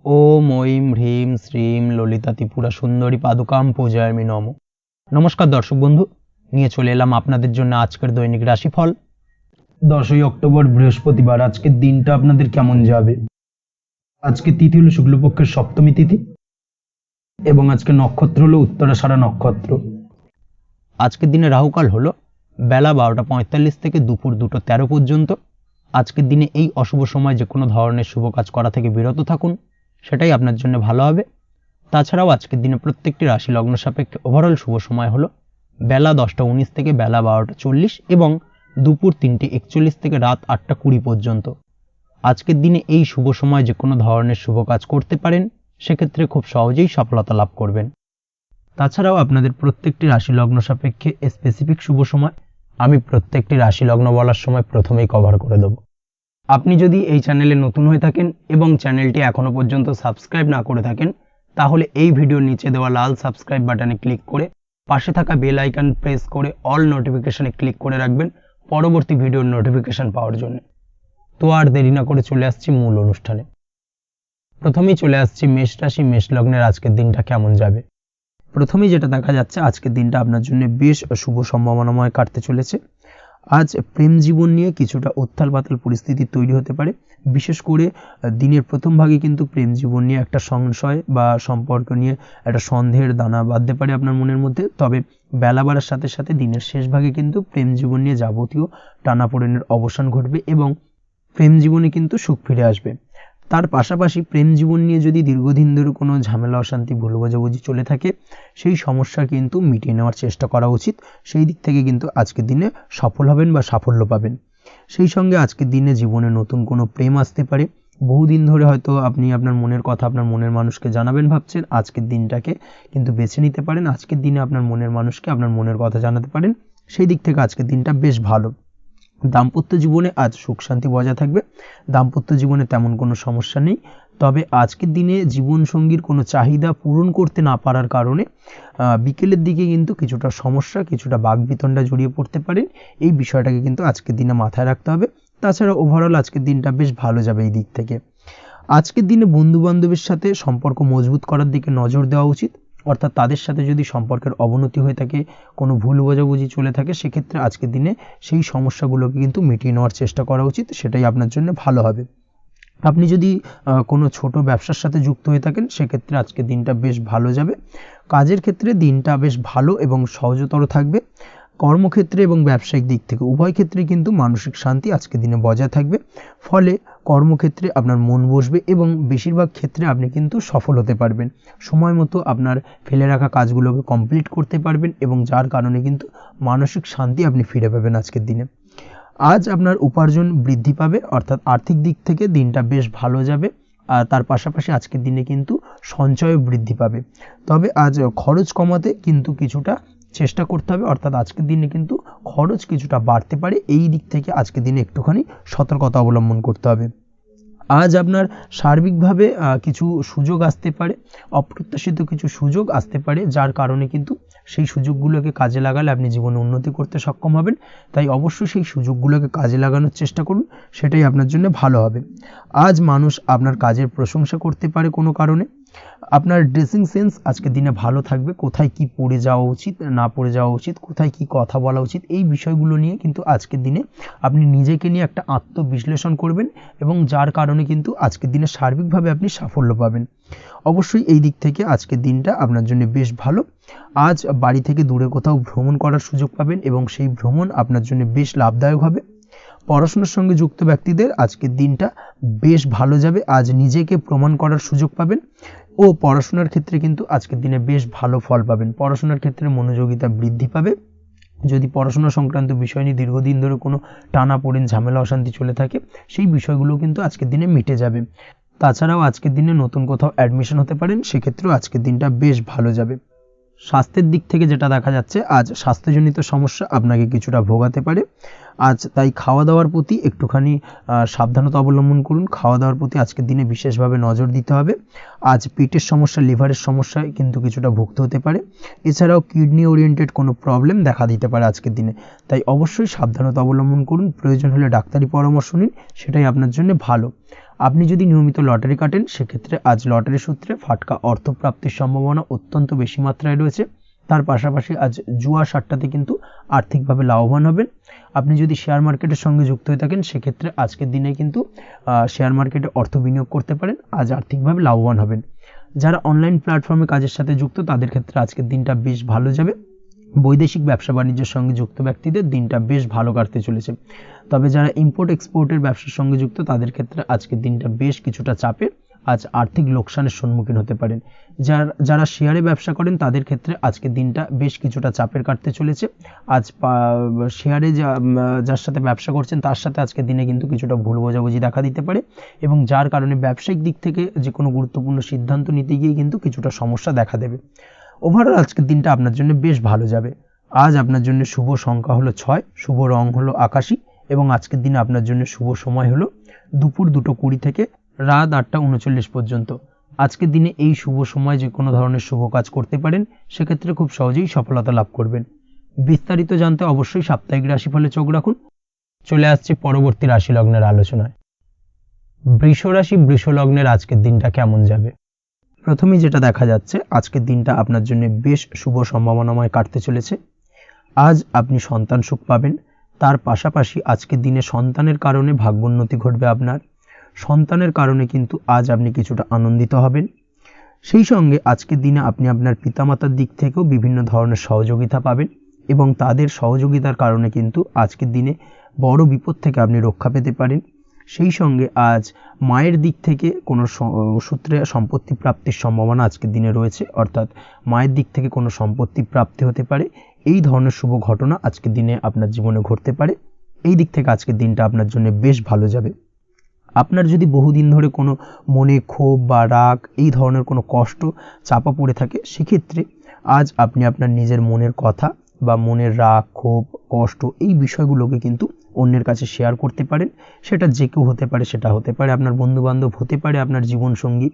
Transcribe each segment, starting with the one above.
ওম ঐম হ্রিম শ্রীম ললিতা ত্রিপুরা সুন্দরী পাদুকাম পূজায়ামি নমঃ। নমস্কার দর্শক বন্ধু, নিয়ে চলে এলাম আপনাদের জন্য আজকের দৈনিক রাশিফল। 10ই অক্টোবর বৃহস্পতিবার। আজকের দিনটা আপনাদের কেমন যাবে? আজকে তিথি হলো শুক্লপক্ষের সপ্তমী তিথি এবং আজকে নক্ষত্র হলো উত্তরাষাঢ়া নক্ষত্র। আজকের দিনে রাহুকাল হলো বেলা 12টা 45 থেকে দুপুর 2টা 13 পর্যন্ত। আজকের দিনে এই অশুভ সময় যে কোনো ধরনের শুভ কাজ করা থেকে বিরত থাকুন, সেটাই আপনার জন্য ভালো হবে। তাছাড়াও আজকের দিনে প্রত্যেকটি রাশি লগ্ন সাপেক্ষে ওভারঅল শুভ সময় হলো বেলা 10টা 19 থেকে বেলা 12টা 40 এবং দুপুর 3টে 41 থেকে রাত 8টা 20 পর্যন্ত। আজকের দিনে এই শুভ সময় যে কোনো ধরনের শুভ কাজ করতে পারেন, সেক্ষেত্রে খুব সহজেই সফলতা লাভ করবেন। তাছাড়াও আপনাদের প্রত্যেকটি রাশি লগ্ন সাপেক্ষে স্পেসিফিক শুভ সময় আমি প্রত্যেকটি রাশি লগ্ন বলার সময় প্রথমেই কভার করে দেব। আপনি যদি এই চ্যানেলে নতুন হয়ে থাকেন এবং চ্যানেলটি এখনো পর্যন্ত সাবস্ক্রাইব না করে থাকেন, তাহলে এই ভিডিওর নিচে দেওয়া লাল সাবস্ক্রাইব বাটনে ক্লিক করে পাশে থাকা বেল আইকন প্রেস করে অল নোটিফিকেশনে ক্লিক করে রাখবেন পরবর্তী ভিডিওর নোটিফিকেশন পাওয়ার জন্য। তো আর দেরি না করে চলে আসছি মূল অনুষ্ঠানে। প্রথমেই চলে আসছি মেষ রাশি মেষ লগ্নের আজকের দিনটা কেমন যাবে। প্রথমেই যেটা দেখা যাচ্ছে, আজকের দিনটা আপনার জন্য বেশ শুভ সম্ভাবনাময় কাটতে চলেছে। আজ প্রেম জীবন নিয়ে কিছুটা উত্থাল পাতাল পরিস্থিতি তৈরি হতে পারে। বিশেষ করে দিনের প্রথম ভাগে কিন্তু প্রেম জীবন নিয়ে একটা সংশয় বা সম্পর্ক নিয়ে একটা সন্দেহের দানা বাঁধতে পারে আপনার মনের মধ্যে। তবে বেলা বাড়ার সাথে সাথে দিনের শেষ ভাগে কিন্তু প্রেম জীবন নিয়ে যাবতীয় টানাপোড়েনের অবসান ঘটবে এবং প্রেম জীবনে কিন্তু সুখ ফিরে আসবে। তার পাশাপাশি প্রেম জীবন নিয়ে যদি দীর্ঘদিন ধরে কোনো ঝামেলা অশান্তি ভুল বোঝাবুঝি চলে থাকে, সেই সমস্যা কিন্তু মিটিয়ে নেওয়ার চেষ্টা করা উচিত। সেই দিক থেকে কিন্তু আজকের দিনে সফল হবেন বা সাফল্য পাবেন। সেই সঙ্গে আজকের দিনে জীবনে নতুন কোনো প্রেম আসতে পারে। বহুদিন ধরে হয়তো আপনি আপনার মনের কথা আপনার মনের মানুষকে জানাবেন ভাবছেন, আজকের দিনটাকে কিন্তু বেছে নিতে পারেন। আজকের দিনে আপনার মনের মানুষকে আপনার মনের কথা জানাতে পারেন। সেই দিক থেকে আজকের দিনটা বেশ ভালো। দাম্পত্য জীবনে আজ সুখ শান্তি বজায় থাকবে। দাম্পত্য জীবনে তেমন কোনো সমস্যা নেই। তবে আজকের দিনে জীবনসঙ্গীর কোনো চাহিদা পূরণ করতে না পারার কারণে বিকেলের দিকে কিন্তু কিছুটা সমস্যা, কিছুটা বাকবিতণ্ডা জড়িয়ে পড়তে পারেন। এই বিষয়টাকে কিন্তু আজকের দিনে মাথায় রাখতে হবে। তাছাড়া ওভারঅল আজকের দিনটা বেশ ভালো যাবে এই দিক থেকে। আজকের দিনে বন্ধু বান্ধবের সাথে সম্পর্ক মজবুত করার দিকে নজর দেওয়া উচিত। অর্থাৎ তাদের সাথে যদি সম্পর্কের অবনতি হয়ে থাকে, কোনো ভুল বোঝাবুঝি চলে থাকে, সেক্ষেত্রে আজকের দিনে সেই সমস্যাগুলোকে কিন্তু মিটিয়ে নেওয়ার চেষ্টা করা উচিত। সেটাই আপনার জন্য ভালো হবে। আপনি যদি কোনো ছোট ব্যবসার সাথে যুক্ত হয়ে থাকেন, সেক্ষেত্রে আজকের দিনটা বেশ ভালো যাবে। কাজের ক্ষেত্রে দিনটা বেশ ভালো এবং সহজতর থাকবে। কর্মক্ষেত্রে এবং ব্যবসায়িক দিক থেকে উভয় ক্ষেত্রে কিন্তু মানসিক শান্তি আজকের দিনে বজায় থাকবে। ফলে কর্মক্ষেত্রে আপনার মন বসবে এবং বেশিরভাগ ক্ষেত্রে আপনি কিন্তু সফল হতে পারবেন। সময় মতো আপনার ফেলে রাখা কাজগুলোকে কমপ্লিট করতে পারবেন এবং যার কারণে কিন্তু মানসিক শান্তি আপনি ফিরে পাবেন আজকের দিনে। আজ আপনার উপার্জন বৃদ্ধি পাবে, অর্থাৎ আর্থিক দিক থেকে দিনটা বেশ ভালো যাবে। আর তার পাশাপাশি আজকের দিনে কিন্তু সঞ্চয় বৃদ্ধি পাবে। তবে আজ খরচ কমাতে কিন্তু কিছুটা চেষ্টা করতে হবে, অর্থাৎ আজকের দিনে কিন্তু খরচ কিছুটা বাড়তে পারে। এই দিক থেকে আজকের দিনে একটুখানি সতর্কতা অবলম্বন করতে হবে। আজ আপনার সার্বিকভাবে কিছু সুযোগ আসতে পারে, অপ্রত্যাশিত কিছু সুযোগ আসতে পারে, যার কারণে কিন্তু সেই সুযোগগুলোকে কাজে লাগালে আপনি জীবনে উন্নতি করতে সক্ষম হবেন। তাই অবশ্যই সেই সুযোগগুলোকে কাজে লাগানোর চেষ্টা করুন, সেটাই আপনার জন্য ভালো হবে। আজ মানুষ আপনার কাজের প্রশংসা করতে পারে কোনো কারণে। আপনার ড্রেসিং সেন্স আজকের দিনে ভালো থাকবে। কোথায় কি পরে যাওয়া উচিত, না পরে যাওয়া উচিত, কোথায় কি কথা বলা উচিত, এই বিষয়গুলো নিয়ে কিন্তু আজকের দিনে আপনি নিজেকে নিয়ে একটা আত্মবিশ্লেষণ করবেন এবং যার কারণে কিন্তু আজকের দিনে সার্বিকভাবে আপনি সাফল্য পাবেন। অবশ্যই এই দিক থেকে আজকের দিনটা আপনার জন্য বেশ ভালো। আজ বাড়ি থেকে দূরে কোথাও ভ্রমণ করার সুযোগ পাবেন এবং সেই ভ্রমণ আপনার জন্য বেশ লাভদায়ক হবে। পড়াশোনার সঙ্গে যুক্ত ব্যক্তিদের আজকের দিনটা বেশ ভালো যাবে। আজ নিজেকে প্রমাণ করার সুযোগ পাবেন ও পড়াশোনার ক্ষেত্রে কিন্তু আজকের দিনে বেশ ভালো ফল পাবেন। পড়াশোনার ক্ষেত্রে মনোযোগিতা বৃদ্ধি পাবে। যদি পড়াশোনা সংক্রান্ত বিষয় নিয়ে দীর্ঘদিন ধরে কোনো টানাপোড়েন ঝামেলা অশান্তি চলে থাকে, সেই বিষয়গুলো কিন্তু আজকের দিনে মিটে যাবে। তাছাড়াও আজকের দিনে নতুন কোথাও অ্যাডমিশন হতে পারেন, সেক্ষেত্রেও আজকের দিনটা বেশ ভালো যাবে। স্বাস্থ্যের দিক থেকে যেটা দেখা যাচ্ছে, আজ স্বাস্থ্যজনিত সমস্যা আপনাকে কিছুটা ভোগাতে পারে। আজ তাই খাওয়া দাওয়ার প্রতি একটুখানি সাবধানতা অবলম্বন করুন। খাওয়া দাওয়ার প্রতি আজকের দিনে বিশেষভাবে নজর দিতে হবে। আজ পেটের সমস্যা, লিভারের সমস্যায় কিন্তু কিছুটা ভুগতে হতে পারে। এছাড়াও কিডনি ওরিয়েন্টেড কোনো প্রবলেম দেখা দিতে পারে আজকের দিনে। তাই অবশ্যই সাবধানতা অবলম্বন করুন। প্রয়োজন হলে ডাক্তারি পরামর্শ নিন, সেটাই আপনার জন্য ভালো। আপনি যদি নিয়মিত লটারি কাটেন সেক্ষেত্রে আজ লটারি সূত্রে ফাটকা অর্থপ্রাপ্তির সম্ভাবনা অত্যন্ত বেশি মাত্রায় রয়েছে। তার পাশাপাশি আজ জুয়া সাট্টাতে কিন্তু আর্থিকভাবে লাভবান হবেন। আপনি যদি শেয়ার মার্কেটের সঙ্গে যুক্ত হয়ে থাকেন সেক্ষেত্রে আজকের দিনে কিন্তু শেয়ার মার্কেটে অর্থ বিনিয়োগ করতে পারেন, আজ আর্থিকভাবে লাভবান হবেন। যারা অনলাইন প্ল্যাটফর্মে কাজের সাথে যুক্ত তাদের ক্ষেত্রে আজকের দিনটা বেশ ভালো যাবে। বৈদেশিক ব্যবসা বাণিজ্যের সঙ্গে যুক্ত ব্যক্তিদের দিনটা বেশ ভালো কাটতে চলেছে। তবে যারা ইম্পোর্ট এক্সপোর্টের ব্যবসার সঙ্গে যুক্ত তাদের ক্ষেত্রে আজকের দিনটা বেশ কিছুটা চাপের, আজ আর্থিক লোকসানের সম্মুখীন হতে পারেন। যারা শেয়ারে ব্যবসা করেন তাদের ক্ষেত্রে আজকের দিনটা বেশ কিছুটা চাপের কাটতে চলেছে। আজ শেয়ারে যার সাথে ব্যবসা করছেন তার সাথে আজকের দিনে কিন্তু কিছুটা ভুল বোঝাবুঝি দেখা দিতে পারে, এবং যার কারণে ব্যবসায়িক দিক থেকে যে কোনো গুরুত্বপূর্ণ সিদ্ধান্ত নিতে গিয়ে কিন্তু কিছুটা সমস্যা দেখা দেবে। ওভারঅল আজকের দিনটা আপনার জন্য বেশ ভালো যাবে। আজ আপনার জন্য শুভ সংখ্যা হলো 6, শুভ রং হলো আকাশী, এবং আজকের দিনে আপনার জন্য শুভ সময় হলো দুপুর 2:20 থেকে রাত 8:39 পর্যন্ত। আজকের দিনে এই শুভ সময় যে কোনো ধরনের শুভ কাজ করতে পারেন, সেক্ষেত্রে খুব সহজেই সফলতা লাভ করবেন। বিস্তারিত জানতে অবশ্যই সাপ্তাহিক রাশিফলে চোখ রাখুন। চলে আসছে পরবর্তী রাশি লগ্নের আলোচনায়। বৃষ রাশি, বৃষ লগ্নের আজকের দিনটা কেমন যাবে? প্রথমেই যেটা দেখা যাচ্ছে আজকের দিনটা আপনার জন্য বেশ শুভ সম্ভাবনাময় কাটতে চলেছে। আজ আপনি সন্তান সুখ পাবেন। তার পাশাপাশি আজকের দিনে সন্তানের কারণে ভাগ্যোন্নতি ঘটবে আপনার। সন্তানের কারণে কিন্তু আজ আপনি কিছুটা আনন্দিত হবেন। সেই সঙ্গে আজকের দিনে আপনি আপনার পিতামাতার দিক থেকেও বিভিন্ন ধরনের সহযোগিতা পাবেন, এবং তাদের সহযোগিতার কারণে কিন্তু আজকের দিনে বড় বিপদ থেকে আপনি রক্ষা পেতে পারেন। সেই সঙ্গে আজ মায়ের দিক থেকে কোনো সূত্রে সম্পত্তি প্রাপ্তির সম্ভাবনা আজকের দিনে রয়েছে, অর্থাৎ মায়ের দিক থেকে কোনো সম্পত্তি প্রাপ্তি হতে পারে। এই ধরনের শুভ ঘটনা আজকের দিনে আপনার জীবনে ঘটতে পারে। এই দিক থেকে আজকের দিনটা আপনার জন্য বেশ ভালো যাবে। আপনার যদি বহুদিন ধরে কোনো মনে ক্ষোভ বা রাগ এই ধরনের কোনো কষ্ট চাপা পড়ে থাকে, সেক্ষেত্রে আজ আপনি আপনার নিজের মনের কথা বা মনের রাগ, ক্ষোভ, কষ্ট এই বিষয়গুলোকে কিন্তু অন্যের কাছে শেয়ার করতে পারেন। সেটা যে কেউ হতে পারে, সেটা হতে পারে আপনার বন্ধুবান্ধব, হতে পারে আপনার জীবনসঙ্গী,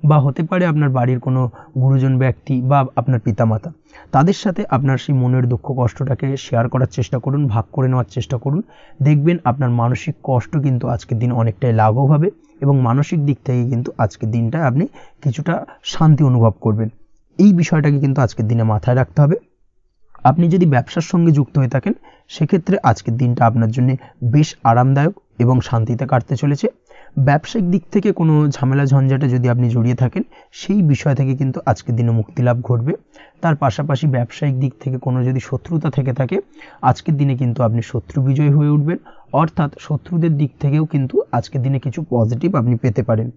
বা হতে পারে আপনার বাড়ির কোনো গুরুজন ব্যক্তি বা আপনার পিতামাতা। তাদের সাথে আপনার সেই মনের দুঃখ কষ্টটাকে শেয়ার করার চেষ্টা করুন, ভাগ করে নেওয়ার চেষ্টা করুন। দেখবেন আপনার মানসিক কষ্ট কিন্তু আজকের দিন অনেকটাই লাঘব হবে, এবং মানসিক দিক থেকে কিন্তু আজকের দিনটা আপনি কিছুটা শান্তি অনুভব করবেন। এই বিষয়টাকে কিন্তু আজকের দিনে মাথায় রাখতে হবে। আপনি যদি ব্যবসার সঙ্গে যুক্ত হয়ে থাকেন সেক্ষেত্রে আজকের দিনটা আপনার জন্য বেশ আরামদায়ক এবং শান্তিতে কাটতে চলেছে। ব্যবসায়িক দিক থেকে কোনো ঝামেলা ঝঞ্ঝাটে যদি আপনি জড়িয়ে থাকেন সেই বিষয় থেকে কিন্তু আজকের দিনে মুক্তি লাভ ঘটবে। তার পাশাপাশি ব্যবসায়িক দিক থেকে কোনো যদি শত্রুতা থেকে থাকে আজকের দিনে কিন্তু আপনি শত্রু বিজয় হয়ে উঠবেন, অর্থাৎ শত্রুদের দিক থেকেও কিন্তু আজকের দিনে কিছু পজিটিভ আপনি পেতে পারেন।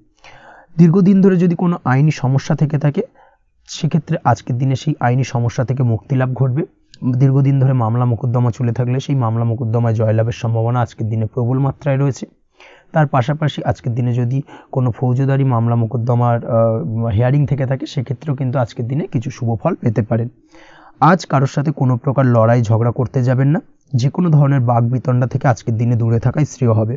দীর্ঘদিন ধরে যদি কোনো আইনি সমস্যা থেকে থাকে সেক্ষেত্রে আজকের দিনে সেই আইনি সমস্যা থেকে মুক্তি লাভ ঘটবে। দীর্ঘদিন ধরে মামলা মোকদ্দমা চলে থাকলে সেই মামলা মোকদ্দমায় জয়লাভের সম্ভাবনা আজকের দিনে প্রবল মাত্রায় রয়েছে। তার পাশাপাশি আজকের দিনে যদি কোনো ফৌজদারি মামলা মোকদ্দমার হিয়ারিং থেকে থাকে সেক্ষেত্রেও কিন্তু আজকের দিনে কিছু শুভ ফল পেতে পারেন। আজ কারোর সাথে কোনো প্রকার লড়াই ঝগড়া করতে যাবেন না। যে কোনো ধরনের বাক বিতণ্ডা থেকে আজকের দিনে দূরে থাকাই শ্রেয় হবে।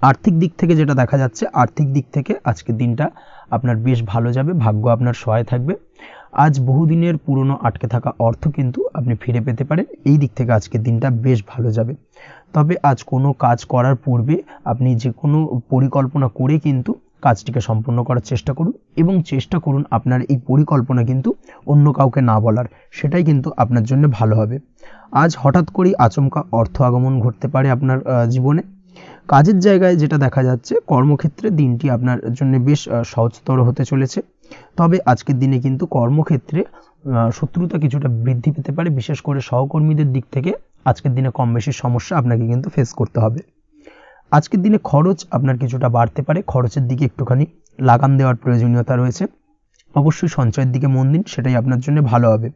আর্থিক দিক থেকে যেটা দেখা যাচ্ছে, আর্থিক দিক থেকে আজকের দিনটা আপনার বেশ ভালো যাবে, ভাগ্য আপনার সহায় থাকবে। আজ বহুদিনের পুরনো আটকে থাকা অর্থ কিন্তু আপনি ফিরে পেতে পারেন। এই দিক থেকে আজকের দিনটা বেশ ভালো যাবে। তবে আজ কোনো কাজ করার পূর্বে আপনি যে কোনো পরিকল্পনা করে কিন্তু কাজটিকে সম্পন্ন করার চেষ্টা করুন, এবং চেষ্টা করুন আপনার এই পরিকল্পনা কিন্তু অন্য কাউকে না বলার, সেটাই কিন্তু আপনার জন্য ভালো হবে। আজ হঠাৎ করেই আচমকা অর্থ আগমন ঘটতে পারে আপনার জীবনে। কাজের জায়গায় যেটা দেখা যাচ্ছে, কর্মক্ষেত্রে দিনটি আপনার জন্য বেশ সহজতর হতে চলেছে। তবে আজকের দিনে কিন্তু কর্মক্ষেত্রে শত্রুতা কিছুটা বৃদ্ধি পেতে পারে, বিশেষ করে সহকর্মীদের দিক থেকে আজকের দিনে কম বেশি সমস্যা আপনাকে কিন্তু ফেস করতে হবে। আজকের দিনে খরচ আপনার কিছুটা বাড়তে পারে, খরচের দিকে একটুখানি লাগাম দেওয়ার প্রয়োজনীয়তা রয়েছে। অবশ্যই সঞ্চয়ের দিকে মন দিন, সেটাই আপনার জন্য ভালো হবে।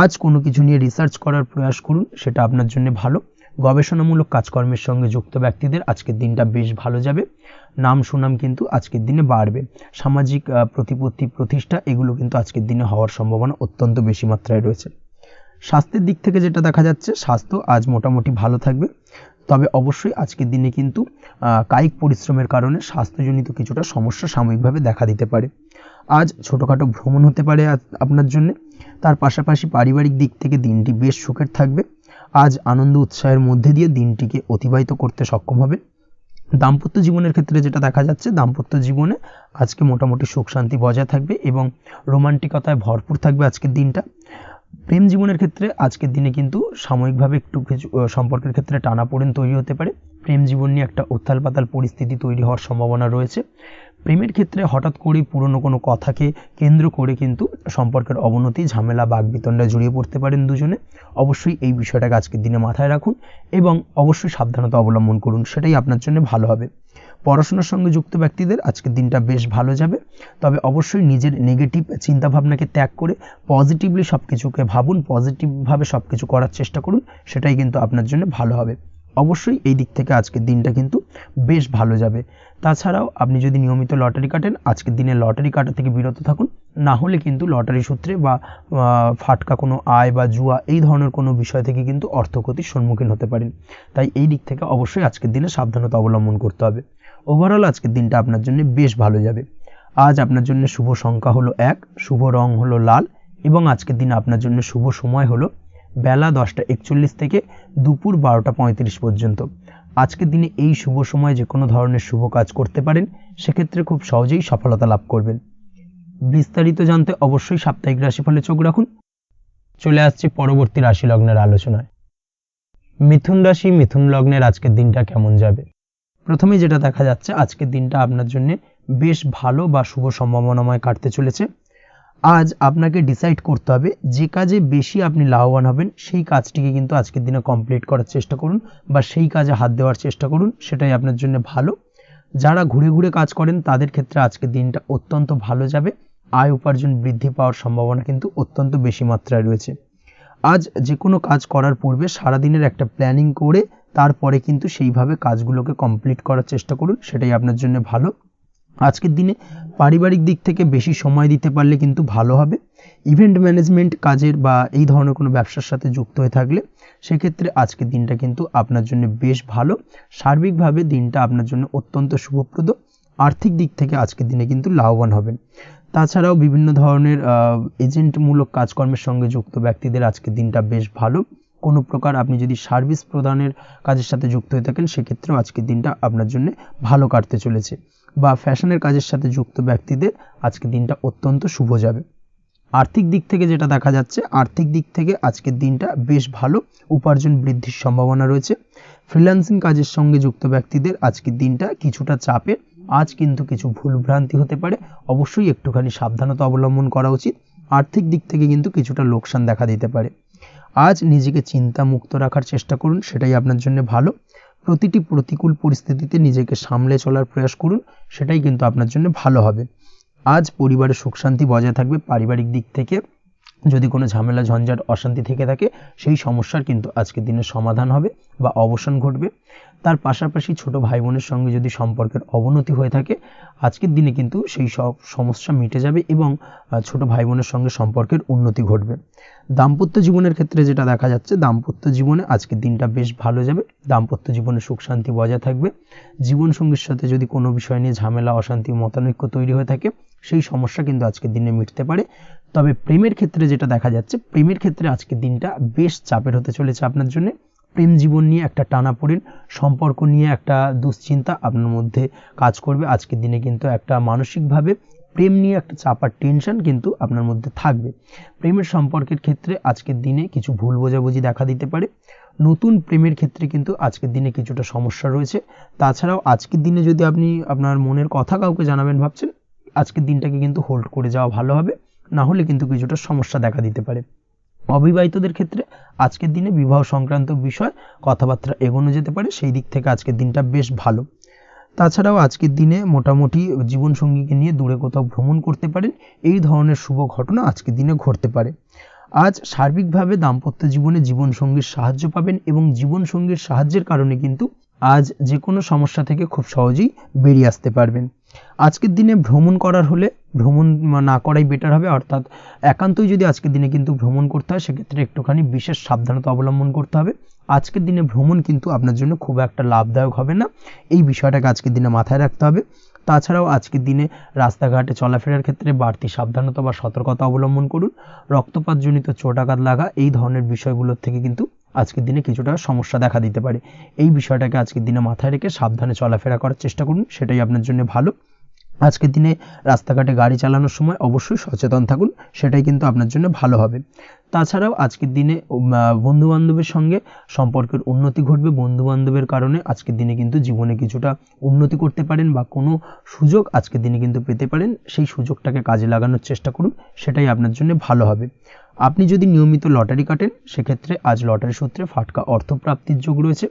আজ কোনো কিছু নিয়ে রিসার্চ করার প্রয়াস করুন, সেটা আপনার জন্য ভালো। গবেষণামূলক কাজকর্মের সঙ্গে যুক্ত ব্যক্তিদের আজকের দিনটা বেশ ভালো যাবে। নাম সুনাম কিন্তু আজকের দিনে বাড়বে। সামাজিক প্রতিপত্তি প্রতিষ্ঠা এগুলো কিন্তু আজকের দিনে হওয়ার সম্ভাবনা অত্যন্ত বেশি মাত্রায় রয়েছে। স্বাস্থ্যের দিক থেকে যেটা দেখা যাচ্ছে, স্বাস্থ্য আজ মোটামুটি ভালো থাকবে। তবে অবশ্যই আজকের দিনে কিন্তু কায়িক পরিশ্রমের কারণে স্বাস্থ্যজনিত কিছুটা সমস্যা সাময়িকভাবে দেখা দিতে পারে। আজ ছোটোখাটো ভ্রমণ হতে পারে আপনার জন্য। তার পাশাপাশি পারিবারিক দিক থেকে দিনটি বেশ সুখের থাকবে। আজ আনন্দ উৎসাহের মধ্যে দিয়ে দিনটিকে অতিবাহিত করতে সক্ষম হবে। দাম্পত্য জীবনের ক্ষেত্রে যেটা দেখা যাচ্ছে, দাম্পত্য জীবনে আজকে মোটামুটি সুখ শান্তি বজায় থাকবে এবং রোমান্টিকতায় ভরপুর থাকবে আজকের দিনটা। প্রেম জীবনের ক্ষেত্রে আজকের দিনে কিন্তু সাময়িকভাবে একটু কিছু সম্পর্কের ক্ষেত্রে টানাপোড়েন তৈরি হতে পারে। প্রেম জীবন নিয়ে একটা উত্থাল পাতাল পরিস্থিতি তৈরি হওয়ার সম্ভাবনা রয়েছে। প্রেমের ক্ষেত্রে হঠাৎ করেই পুরনো কোনো কথাকে কেন্দ্র করে কিন্তু সম্পর্কের অবনতি, ঝামেলা, বাগবিতণ্ডায় জড়িয়ে পড়তে পারেন দুজনে। অবশ্যই এই বিষয়টাকে আজকের দিনে মাথায় রাখুন এবং অবশ্যই সাবধানতা অবলম্বন করুন, সেটাই আপনার জন্য ভালো হবে। পড়াশোনার সঙ্গে যুক্ত ব্যক্তিদের আজকের দিনটা বেশ ভালো যাবে, তবে অবশ্যই নিজের নেগেটিভ চিন্তাভাবনাকে ত্যাগ করে পজিটিভলি সব কিছুকে ভাবুন, পজিটিভভাবে সব কিছু করার চেষ্টা করুন, সেটাই কিন্তু আপনার জন্য ভালো হবে। অবশ্যই এই দিক থেকে আজকের দিনটা কিন্তু বেশ ভালো যাবে। তাছাড়াও আপনি যদি নিয়মিত লটারি কাটেন, আজকের দিনে লটারি কাটা থেকে বিরত থাকুন, না হলে কিন্তু লটারি সূত্রে বা ফাটকা কোনো আয় বা জুয়া এই ধরনের কোনো বিষয় থেকে কিন্তু অর্থক্ষতির সম্মুখীন হতে পারেন। তাই এই দিক থেকে অবশ্যই আজকের দিনে সাবধানতা অবলম্বন করতে হবে। ওভারঅল আজকের দিনটা আপনার জন্য বেশ ভালো যাবে। আজ আপনার জন্য শুভ সংখ্যা হলো 1, শুভ রং হলো লাল এবং আজকের দিনে আপনার জন্য শুভ সময় হলো বেলা 10:41 থেকে দুপুর 12:35 পর্যন্ত। আজকের দিনে এই শুভ সময় যে কোনো ধরনের শুভ কাজ করতে পারেন, সেক্ষেত্রে খুব সহজেই সফলতা লাভ করবেন। বিস্তারিত জানতে অবশ্যই সাপ্তাহিক রাশিফলে চোখ রাখুন। চলে আসছে পরবর্তী রাশি লগ্নের আলোচনায়। মিথুন রাশি, মিথুন লগ্নের আজকের দিনটা কেমন যাবে? প্রথমে যেটা দেখা যাচ্ছে, আজকের দিনটা আপনার জন্য বেশ ভালো বা শুভ সম্ভাবনাময় কাটতে চলেছে। আজ আপনাকে ডিসাইড করতে হবে যে কাজে বেশি আপনি লাভবান হবেন সেই কাজটিকে কিন্তু আজকের দিনে কমপ্লিট করার চেষ্টা করুন বা সেই কাজে হাত দেওয়ার চেষ্টা করুন, সেটাই আপনার জন্য ভালো। যারা ঘুরে ঘুরে কাজ করেন তাদের ক্ষেত্রে আজকের দিনটা অত্যন্ত ভালো যাবে। আয় উপার্জন বৃদ্ধি পাওয়ার সম্ভাবনা কিন্তু অত্যন্ত বেশি মাত্রায় রয়েছে। আজ যে কোনো কাজ করার পূর্বে সারাদিনের একটা প্ল্যানিং করে তারপরে কিন্তু সেইভাবে কাজগুলোকে কমপ্লিট করার চেষ্টা করুন, সেটাই আপনার জন্য ভালো। আজকের দিনে পারিবারিক দিক থেকে বেশি সময় দিতে পারলে কিন্তু ভালো হবে। ইভেন্ট ম্যানেজমেন্ট কাজের বা এই ধরনের কোনো ব্যবসার সাথে যুক্ত হয়ে থাকলে সেক্ষেত্রে আজকের দিনটা কিন্তু আপনার জন্য বেশ ভালো। সার্বিকভাবে দিনটা আপনার জন্য অত্যন্ত শুভপ্রদ। আর্থিক দিক থেকে আজকের দিনে কিন্তু লাভবান হবেন। তাছাড়াও বিভিন্ন ধরনের এজেন্টমূলক কাজকর্মের সঙ্গে যুক্ত ব্যক্তিদের আজকের দিনটা বেশ ভালো। কোনো প্রকার আপনি যদি সার্ভিস প্রদানের কাজের সাথে যুক্ত হয়ে থাকেন, সেক্ষেত্রেও আজকের দিনটা আপনার জন্য ভালো কাটতে চলেছে। বা ফ্যাশনের কাজের সাথে যুক্ত ব্যক্তিদের আজকের দিনটা অত্যন্ত শুভ যাবে। আর্থিক দিক থেকে যেটা দেখা যাচ্ছে, আর্থিক দিক থেকে আজকের দিনটা বেশ ভালো, উপার্জন বৃদ্ধির সম্ভাবনা রয়েছে। ফ্রিল্যান্সিং কাজের সঙ্গে যুক্ত ব্যক্তিদের আজকের দিনটা কিছুটা চাপের। আজ কিন্তু কিছু ভুলভ্রান্তি হতে পারে, অবশ্যই একটুখানি সাবধানতা অবলম্বন করা উচিত। আর্থিক দিক থেকে কিন্তু কিছুটা লোকসান দেখা দিতে পারে। আজ নিজেকে চিন্তা মুক্ত রাখার চেষ্টা করুন, সেটাই আপনার জন্য ভালো। প্রতিটি প্রতিকূল পরিস্থিতিতে নিজেকে সামলে চলার প্রয়াস করুন, সেটাই কিন্তু আপনার জন্য ভালো হবে। আজ পরিবারে সুখ শান্তি বজায় থাকবে। পারিবারিক দিক থেকে যদি কোনো ঝামেলা, ঝঞ্ঝাট, অশান্তি থেকে থাকে, সেই সমস্যার কিন্তু আজকের দিনে সমাধান হবে বা অবসান ঘটবে। তার পাশাপাশি ছোট ভাই বোনের সঙ্গে যদি সম্পর্কের অবনতি হয়ে থাকে, আজকের দিনে কিন্তু সেই সব সমস্যা মিটে যাবে এবং ছোট ভাই বোনের সঙ্গে সম্পর্কের উন্নতি ঘটবে। দাম্পত্য জীবনের ক্ষেত্রে যেটা দেখা যাচ্ছে, দাম্পত্য জীবনে আজকের দিনটা বেশ ভালো যাবে। দাম্পত্য জীবনে সুখ শান্তি বজায় থাকবে। জীবনসঙ্গীর সাথে যদি কোনো বিষয় নিয়ে ঝামেলা, অশান্তি, মতানৈক্য তৈরি হয়ে থাকে, সেই সমস্যা কিন্তু আজকের দিনে মিটতে পারে। তবে প্রেমের ক্ষেত্রে যেটা দেখা যাচ্ছে, প্রেমের ক্ষেত্রে আজকের দিনটা বেশ চাপের হতে চলেছে আপনার জন্য। প্রেম জীবন নিয়ে একটা টানাপোড়েন, সম্পর্ক নিয়ে একটা দুশ্চিন্তা আপনার মধ্যে কাজ করবে। আজকের দিনে কিন্তু একটা মানসিকভাবে প্রেম নিয়ে একটা চাপার টেনশন কিন্তু আপনার মধ্যে থাকবে। প্রেমের সম্পর্কের ক্ষেত্রে আজকের দিনে কিছু ভুল বোঝাবুঝি দেখা দিতে পারে। নতুন প্রেমের ক্ষেত্রে কিন্তু আজকের দিনে কিছুটা সমস্যা রয়েছে। তাছাড়াও আজকের দিনে যদি আপনি আপনার মনের কথা কাউকে জানাবেন ভাবছেন, আজকের দিনটাকে কিন্তু হোল্ড করে যাওয়া ভালো হবে, না হলে কিন্তু কিছুটা সমস্যা দেখা দিতে পারে। অবিবাহিতদের ক্ষেত্রে আজকের দিনে বিবাহ সংক্রান্ত বিষয় কথাবার্তা এগোনো যেতে পারে, সেই দিক থেকে আজকের দিনটা বেশ ভালো। তাছাড়াও আজকের দিনে মোটামুটি জীবনসঙ্গীকে নিয়ে দূরে কোথাও ভ্রমণ করতে পারেন, এই ধরনের শুভ ঘটনা আজকের দিনে ঘটতে পারে। আজ সার্বিকভাবে দাম্পত্য জীবনে জীবনসঙ্গীর সাহায্য পাবেন এবং জীবনসঙ্গীর সাহায্যের কারণে কিন্তু আজ যে কোনো সমস্যা থেকে খুব সহজেই বেরিয়ে আসতে পারবেন। আজকের দিনে ভ্রমণ করার হলে ভ্রমণ না করাই বেটার হবে, অর্থাৎ একান্তই যদি আজকের দিনে কিন্তু ভ্রমণ করতে হয়, সেক্ষেত্রে একটুখানি বিশেষ সাবধানতা অবলম্বন করতে হবে। আজকের দিনে ভ্রমণ কিন্তু আপনার জন্য খুব একটা লাভদায়ক হবে না, এই বিষয়টাকে আজকের দিনে মাথায় রাখতে হবে। তাছাড়াও আজকের দিনে রাস্তাঘাটে চলাফেরার ক্ষেত্রে বাড়তি সাবধানতা বা সতর্কতা অবলম্বন করুন। রক্তপাতজনিত চোট আঘাত লাগা এই ধরনের বিষয়গুলোর থেকে কিন্তু আজকের দিনে কিছুটা সমস্যা দেখা দিতে পারে। এই বিষয়টাকে আজকের দিনে মাথায় রেখে সাবধানে চলাফেরা করার চেষ্টা করুন, সেটাই আপনার জন্য ভালো। আজকের দিনে রাস্তাঘাটে গাড়ি চালানোর সময় অবশ্যই সচেতন থাকুন, সেটাই কিন্তু আপনার জন্য ভালো হবে। তাছাড়াও আজকের দিনে বন্ধুবান্ধবের সঙ্গে সম্পর্কের উন্নতি ঘটবে। বন্ধুবান্ধবের কারণে আজকের দিনে কিন্তু জীবনে কিছুটা উন্নতি করতে পারেন বা কোনো সুযোগ আজকের দিনে কিন্তু পেতে পারেন। সেই সুযোগটাকে কাজে লাগানোর চেষ্টা করুন, সেটাই আপনার জন্য ভালো হবে। আপনি যদি নিয়মিত লটারি কাটেন, সেক্ষেত্রে আজ লটারি সূত্রে ফাটকা অর্থপ্রাপ্তির যোগ রয়েছে।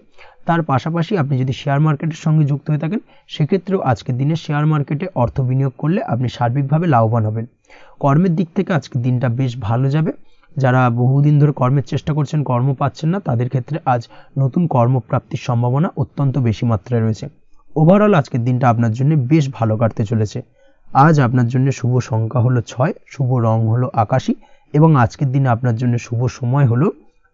তার পাশাপাশি আপনি যদি শেয়ার মার্কেটের সঙ্গে যুক্ত হয়ে থাকেন, সেক্ষেত্রেও আজকের দিনে শেয়ার মার্কেটে অর্থ বিনিয়োগ করলে আপনি সার্বিকভাবে লাভবান হবেন। কর্মের দিক থেকে আজকের দিনটা বেশ ভালো যাবে। যারা বহুদিন ধরে কর্মের চেষ্টা করছেন, কর্ম পাচ্ছেন না, তাদের ক্ষেত্রে আজ নতুন কর্মপ্রাপ্তির সম্ভাবনা অত্যন্ত বেশি মাত্রায় রয়েছে। ওভারঅল আজকের দিনটা আপনার জন্য বেশ ভালো কাটতে চলেছে। আজ আপনার জন্য শুভ সংখ্যা হলো 6, শুভ রং হলো আকাশী এবং আজকের দিনে আপনার জন্য শুভ সময় হলো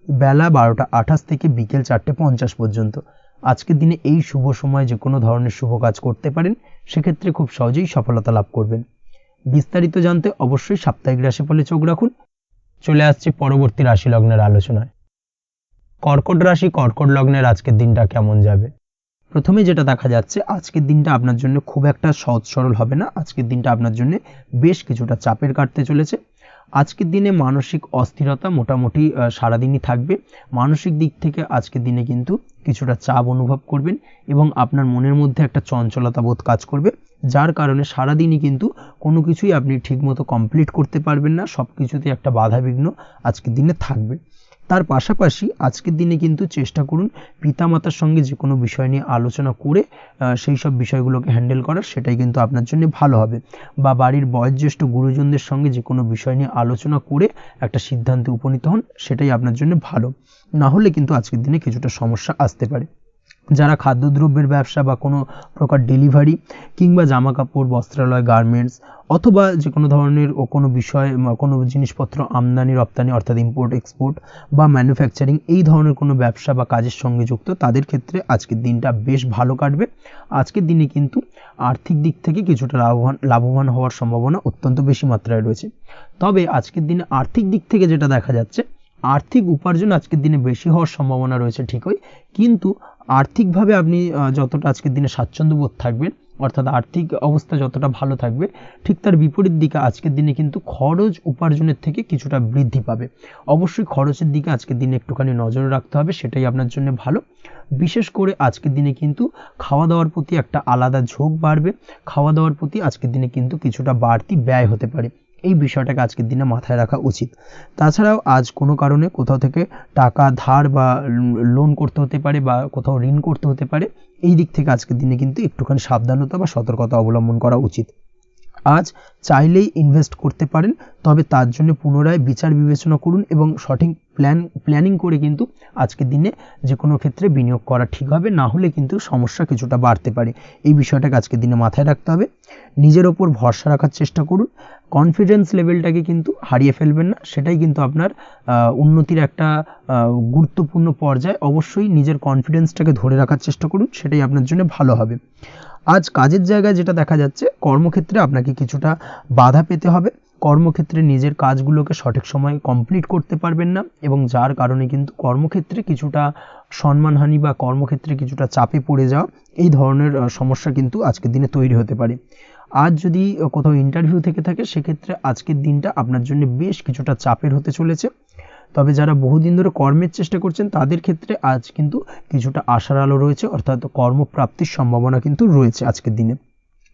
বেলা 12টা 28 থেকে বিকেল 4টে 50 পর্যন্ত। আজকের দিনে এই শুভ সময় যে কোনো ধরনের শুভ কাজ করতে পারেন, সেক্ষেত্রে খুব সহজেই সফলতা লাভ করবেন। বিস্তারিত জানতে অবশ্যই সাপ্তাহিক রাশিফলে চোখ রাখুন। চলে আসছে পরবর্তী রাশি লগ্নের আলোচনায়। কর্কট রাশি, কর্কট লগ্নের আজকের দিনটা কেমন যাবে? প্রথমে যেটা দেখা যাচ্ছে, আজকের দিনটা আপনার জন্য খুব একটা সহজ সরল হবে না। আজকের দিনটা আপনার জন্য বেশ কিছুটা চাপের কাটতে চলেছে। আজকের দিনে মানসিক অস্থিরতা মোটামুটি সারাদিনই থাকবে। মানসিক দিক থেকে আজকের দিনে কিন্তু কিছুটা চাপ অনুভব করবেন এবং আপনার মনের মধ্যে একটা চঞ্চলতা বোধ কাজ করবে, যার কারণে সারাদিনই কিন্তু কোনো কিছুই আপনি ঠিকমতো কমপ্লিট করতে পারবেন না। সব কিছুতে একটা বাধাবিঘ্ন আজকের দিনে থাকবে। তার পাশাপাশি আজকের দিনে কিন্তু চেষ্টা করুন পিতামাতার সঙ্গে যে কোনো বিষয় নিয়ে আলোচনা করে সেই সব বিষয়গুলোকে হ্যান্ডেল করার, সেটাই কিন্তু আপনার জন্য ভালো হবে। বা বাড়ির বয়োজ্যেষ্ঠ গুরুজনদের সঙ্গে যে কোনো বিষয় নিয়ে আলোচনা করে একটা সিদ্ধান্তে উপনীত হন, সেটাই আপনার জন্য ভালো। না হলে কিন্তু আজকের দিনে কিছুটা সমস্যা আসতে পারে। যারা খাদ্যদ্রব্যের ব্যবসা বা কোনো প্রকার ডেলিভারি কিংবা জামা কাপড়, বস্ত্রালয়, গার্মেন্টস অথবা যে কোনো ধরনের কোনো বিষয়, কোনো জিনিসপত্র আমদানি রপ্তানি অর্থাৎ ইম্পোর্ট এক্সপোর্ট বা ম্যানুফ্যাকচারিং, এই ধরনের কোনো ব্যবসা বা কাজের সঙ্গে যুক্ত, তাদের ক্ষেত্রে আজকের দিনটা বেশ ভালো কাটবে। আজকের দিনে কিন্তু আর্থিক দিক থেকে কিছুটা লাভবান হওয়ার সম্ভাবনা অত্যন্ত বেশি মাত্রায় রয়েছে। তবে আজকের দিনে আর্থিক দিক থেকে যেটা দেখা যাচ্ছে, আর্থিক উপার্জন আজকের দিনে বেশি হওয়ার সম্ভাবনা রয়েছে ঠিকই, কিন্তু আর্থিকভাবে আপনি যতটা আজকের দিনে স্বাচ্ছন্দ্য বোধ থাকবেন, অর্থাৎ আর্থিক অবস্থা যতটা ভালো থাকবে, ঠিক তার বিপরীত দিকে আজকের দিনে কিন্তু খরচ উপার্জনের থেকে কিছুটা বৃদ্ধি পাবে। অবশ্যই খরচের দিকে আজকের দিনে একটুখানি নজর রাখতে হবে, সেটাই আপনার জন্য ভালো। বিশেষ করে আজকের দিনে কিন্তু খাওয়া দাওয়ার প্রতি একটা আলাদা ঝোঁক বাড়বে। খাওয়া দাওয়ার প্রতি আজকের দিনে কিন্তু কিছুটা বাড়তি ব্যয় হতে পারে। এই বিষয়টাকে আজকের দিনে মাথায় রাখা উচিত। তাছাড়াও আজ কোনো কারণে কোথাও থেকে টাকা ধার বা লোন করতে হতে পারে বা কোথাও ঋণ করতে হতে পারে। এই দিক থেকে আজকের দিনে কিন্তু একটুখানি সাবধানতা বা সতর্কতা অবলম্বন করা উচিত। আজ চাইলেই ইনভেস্ট করতে পারেন, তবে তার জন্য পুনরায় বিচার বিবেচনা করুন এবং সঠিক প্ল্যানিং করে কিন্তু আজকের দিনে যে কোনো ক্ষেত্রে বিনিয়োগ করা ঠিক হবে। না হলে কিন্তু সমস্যা কিছুটা বাড়তে পারে। এই বিষয়টাকে আজকের দিনে মাথায় রাখতে হবে। নিজের ওপর ভরসা রাখার চেষ্টা করুন। কনফিডেন্স লেভেলটাকে কিন্তু হারিয়ে ফেলবেন না, সেটাই কিন্তু আপনার উন্নতির একটা গুরুত্বপূর্ণ পর্যায়। অবশ্যই নিজের কনফিডেন্সটাকে ধরে রাখার চেষ্টা করুন, সেটাই আপনার জন্য ভালো হবে। আজ কাজের জায়গায় যেটা দেখা যাচ্ছে, কর্মক্ষেত্রে আপনাকে কিছুটা বাধা পেতে হবে। কর্মক্ষেত্রে নিজের কাজগুলোকে সঠিক সময়ে কমপ্লিট করতে পারবেন না এবং যার কারণে কিন্তু কর্মক্ষেত্রে কিছুটা সম্মানহানি বা কর্মক্ষেত্রে কিছুটা চাপে পড়ে যাওয়া, এই ধরনের সমস্যা কিন্তু আজকের দিনে তৈরি হতে পারে। আজ যদি কোথাও ইন্টারভিউ থেকে থাকে, সেক্ষেত্রে আজকের দিনটা আপনার জন্য বেশ কিছুটা চাপের হতে চলেছে। তবে যারা বহুদিন ধরে কর্মের চেষ্টা করছেন, তাদের ক্ষেত্রে আজ কিন্তু কিছুটা আশার আলো রয়েছে, অর্থাৎ কর্মপ্রাপ্তির সম্ভাবনা কিন্তু রয়েছে আজকের দিনে।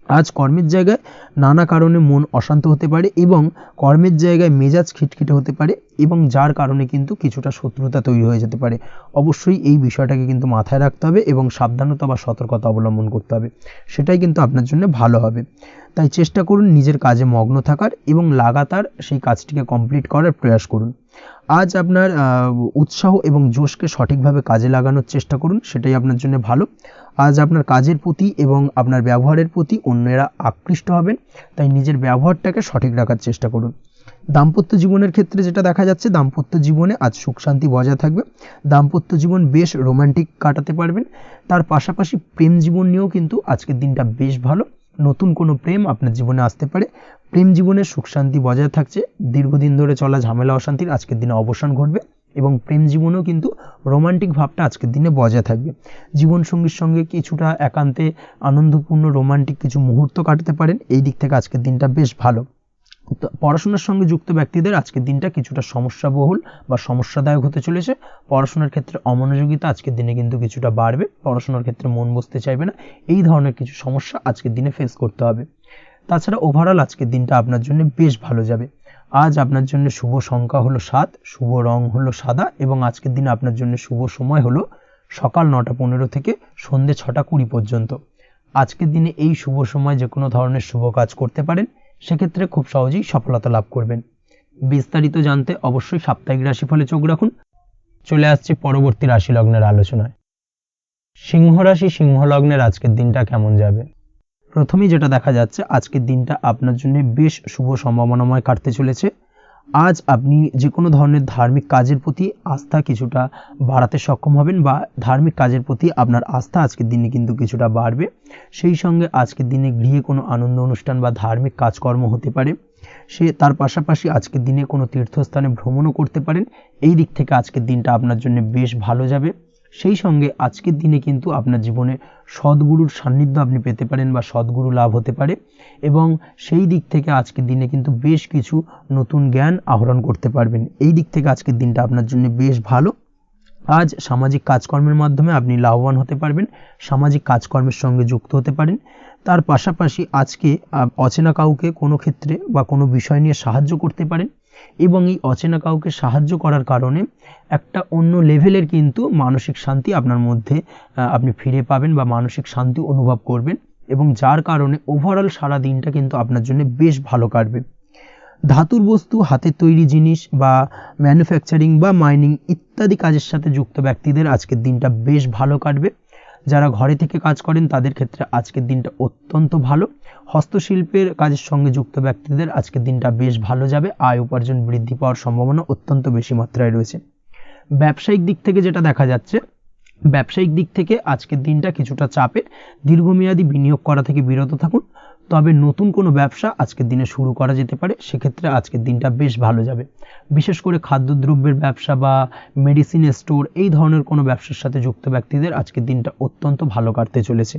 আজ কর্মের জায়গায় নানা কারণে মন অশান্ত হতে পারে এবং কর্মের জায়গায় মেজাজ খিটখিটে হতে পারে এবং যার কারণে কিন্তু কিছুটা শত্রুতা তৈরি হয়ে যেতে পারে। অবশ্যই এই বিষয়টাকে কিন্তু মাথায় রাখতে হবে এবং সাবধানতা বা সতর্কতা অবলম্বন করতে হবে, সেটাই কিন্তু আপনার জন্য ভালো হবে। তাই চেষ্টা করুন নিজের কাজে মগ্ন থাকার এবং লাগাতার সেই কাজটিকে কমপ্লিট করার প্রয়াস করুন। আজ আপনার উৎসাহ এবং জোশকে সঠিকভাবে কাজে লাগানোর চেষ্টা করুন, সেটাই আপনার জন্য ভালো। আজ আপনার কাজের প্রতি এবং আপনার ব্যবহারের প্রতি অন্যেরা আকৃষ্ট হবেন, তাই নিজের ব্যবহারটাকে সঠিক রাখার চেষ্টা করুন। দাম্পত্য জীবনের ক্ষেত্রে যেটা দেখা যাচ্ছে, দাম্পত্য জীবনে আজ সুখ শান্তি বজায় থাকবে। দাম্পত্য জীবন বেশ রোমান্টিক কাটাতে পারবেন। তার পাশাপাশি প্রেম জীবন নিয়েও কিন্তু আজকের দিনটা বেশ ভালো। নতুন কোনো প্রেম আপনার জীবনে আসতে পারে। প্রেম জীবনে সুখ শান্তি বজায় থাকছে। দীর্ঘদিন ধরে চলা ঝামেলা অশান্তির আজকের দিনে অবসান ঘটবে এবং প্রেম জীবনেও কিন্তু রোমান্টিক ভাবটা আজকের দিনে বজায় থাকবে। জীবনসঙ্গীর সঙ্গে কিছুটা একান্তে আনন্দপূর্ণ রোমান্টিক কিছু মুহূর্ত কাটাতে পারেন, এই দিক থেকে আজকের দিনটা বেশ ভালো। তো পড়াশোনার সঙ্গে যুক্ত ব্যক্তিদের আজকের দিনটা কিছুটা সমস্যাবহুল বা সমস্যাদায়ক হতে চলেছে। পড়াশোনার ক্ষেত্রে অমনোযোগিতা আজকের দিনে কিন্তু কিছুটা বাড়বে, পড়াশোনার ক্ষেত্রে মন বসতে চাইবে না, এই ধরনের কিছু সমস্যা আজকের দিনে ফেস করতে হবে। তাছাড়া ওভারঅল আজকের দিনটা আপনার জন্য বেশ ভালো যাবে। আজ আপনার জন্য শুভ সংখ্যা হলো 7, শুভ রং হলো সাদা এবং আজকের দিনে আপনার জন্য শুভ সময় হলো সকাল 9:15 থেকে সন্ধ্যে 6:20 পর্যন্ত। আজকের দিনে এই শুভ সময় যে কোনো ধরনের শুভ কাজ করতে পারেন, সেক্ষেত্রে খুব সহজেই সফলতা লাভ করবেন। বিস্তারিত জানতে অবশ্যই সাপ্তাহিক রাশিফলে চোখ রাখুন। চলে আসছি পরবর্তী রাশি লগ্নের আলোচনায়। সিংহ রাশি, সিংহ লগ্নের আজকের দিনটা কেমন যাবে? প্রথমেই যেটা দেখা যাচ্ছে, আজকের দিনটা আপনার জন্য বেশ শুভ সম্ভাবনাময় কাটতে চলেছে। আজ আপনি যে কোনো ধরনের ধার্মিক কাজের প্রতি আস্থা কিছুটা বাড়াতে সক্ষম হবেন বা ধার্মিক কাজের প্রতি আপনার আস্থা আজকের দিনে কিন্তু কিছুটা বাড়বে। সেই সঙ্গে আজকের দিনে গৃহে কোনো আনন্দ অনুষ্ঠান বা ধার্মিক কাজকর্ম হতে পারে, তার পাশাপাশি আজকের দিনে কোনো তীর্থস্থানে ভ্রমণও করতে পারেন, এই দিক থেকে আজকের দিনটা আপনার জন্য বেশ ভালো যাবে। সেই সঙ্গে আজকের দিনে কিন্তু আপনার জীবনে সদ্গুরুর সান্নিধ্য আপনি পেতে পারেন বা সদ্গুরু লাভ হতে পারে এবং সেই দিক থেকে আজকের দিনে কিন্তু বেশ কিছু নতুন জ্ঞান আহরণ করতে পারবেন, এই দিক থেকে আজকের দিনটা আপনার জন্য বেশ ভালো। আজ সামাজিক কাজকর্মের মাধ্যমে আপনি লাভবান হতে পারবেন, সামাজিক কাজকর্মের সঙ্গে যুক্ত হতে পারেন। তার পাশাপাশি আজকে অচেনা কাউকে কোনো ক্ষেত্রে বা কোনো বিষয় নিয়ে সাহায্য করতে পারেন এবং এই অচেনা কাউকে সাহায্য করার কারণে একটা অন্য লেভেলের কিন্তু মানসিক শান্তি আপনার মধ্যে আপনি ফিরে পাবেন বা মানসিক শান্তি অনুভব করবেন এবং যার কারণে ওভারঅল সারা দিনটা কিন্তু আপনার জন্য বেশ ভালো কাটবে। ধাতুর বস্তু, হাতের তৈরি জিনিস বা ম্যানুফ্যাকচারিং বা মাইনিং ইত্যাদি কাজের সাথে যুক্ত ব্যক্তিদের আজকের দিনটা বেশ ভালো কাটবে। যারা ঘরে থেকে কাজ করেন তাদের ক্ষেত্রে আজকের দিনটা অত্যন্ত ভালো। হস্তশিল্পের কাজের সঙ্গে যুক্ত ব্যক্তিদের আজকের দিনটা বেশ ভালো যাবে, আয় উপার্জন বৃদ্ধি পাওয়ার সম্ভাবনা অত্যন্ত বেশি মাত্রায় রয়েছে। ব্যবসায়িক দিক থেকে যেটা দেখা যাচ্ছে, ব্যবসায়িক দিক থেকে আজকের দিনটা কিছুটা চাপের, দীর্ঘমেয়াদী বিনিয়োগ করা থেকে বিরত থাকুন, তবে নতুন কোনো ব্যবসা আজকের দিনে শুরু করা যেতে পারে, সেক্ষেত্রে আজকের দিনটা বেশ ভালো যাবে। বিশেষ করে খাদ্যদ্রব্যের ব্যবসা বা মেডিসিন স্টোর এই ধরনের কোনো ব্যবসার সাথে যুক্ত ব্যক্তিদের আজকের দিনটা অত্যন্ত ভালো কাটতে চলেছে।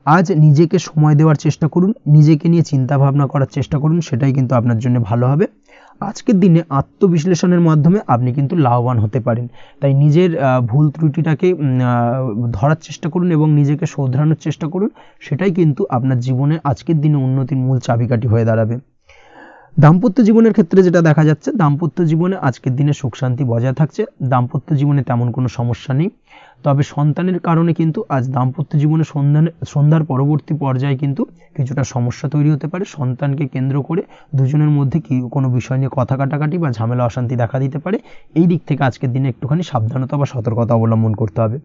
আজ নিজেকে সময় দেওয়ার চেষ্টা করুন, নিজেকে নিয়ে চিন্তা ভাবনা করার চেষ্টা করুন, সেটাই কিন্তু আপনার জন্য ভালো হবে। আজকের দিনে আত্মবিশ্লেষণের মাধ্যমে আপনি কিন্তু লাভবান হতে পারেন, তাই নিজের ভুল ত্রুটিটাকে ধরার চেষ্টা করুন এবং নিজেকে শোধরানোর চেষ্টা করুন, সেটাই কিন্তু আপনার জীবনে আজকের দিনে উন্নতির মূল চাবিকাঠি হয়ে দাঁড়াবে। দাম্পত্য জীবনের ক্ষেত্রে যেটা দেখা যাচ্ছে, দাম্পত্য জীবনে আজকের দিনে সুখ শান্তি বজায় থাকছে, দাম্পত্য জীবনে তেমন কোনো সমস্যা নেই, তবে সন্তানের কারণে কিন্তু আজ দাম্পত্য জীবনে সন্ধ্যার পরবর্তী পর্যায়ে কিন্তু কিছুটা সমস্যা তৈরি হতে পারে। সন্তানকে কেন্দ্র করে দুজনের মধ্যে কোনো বিষয় নিয়ে কথা কাটাকাটি বা ঝামেলা অশান্তি দেখা দিতে পারে, এই দিক থেকে আজকের দিনে একটুখানি সাবধানতা বা সতর্কতা অবলম্বন করতে হবে।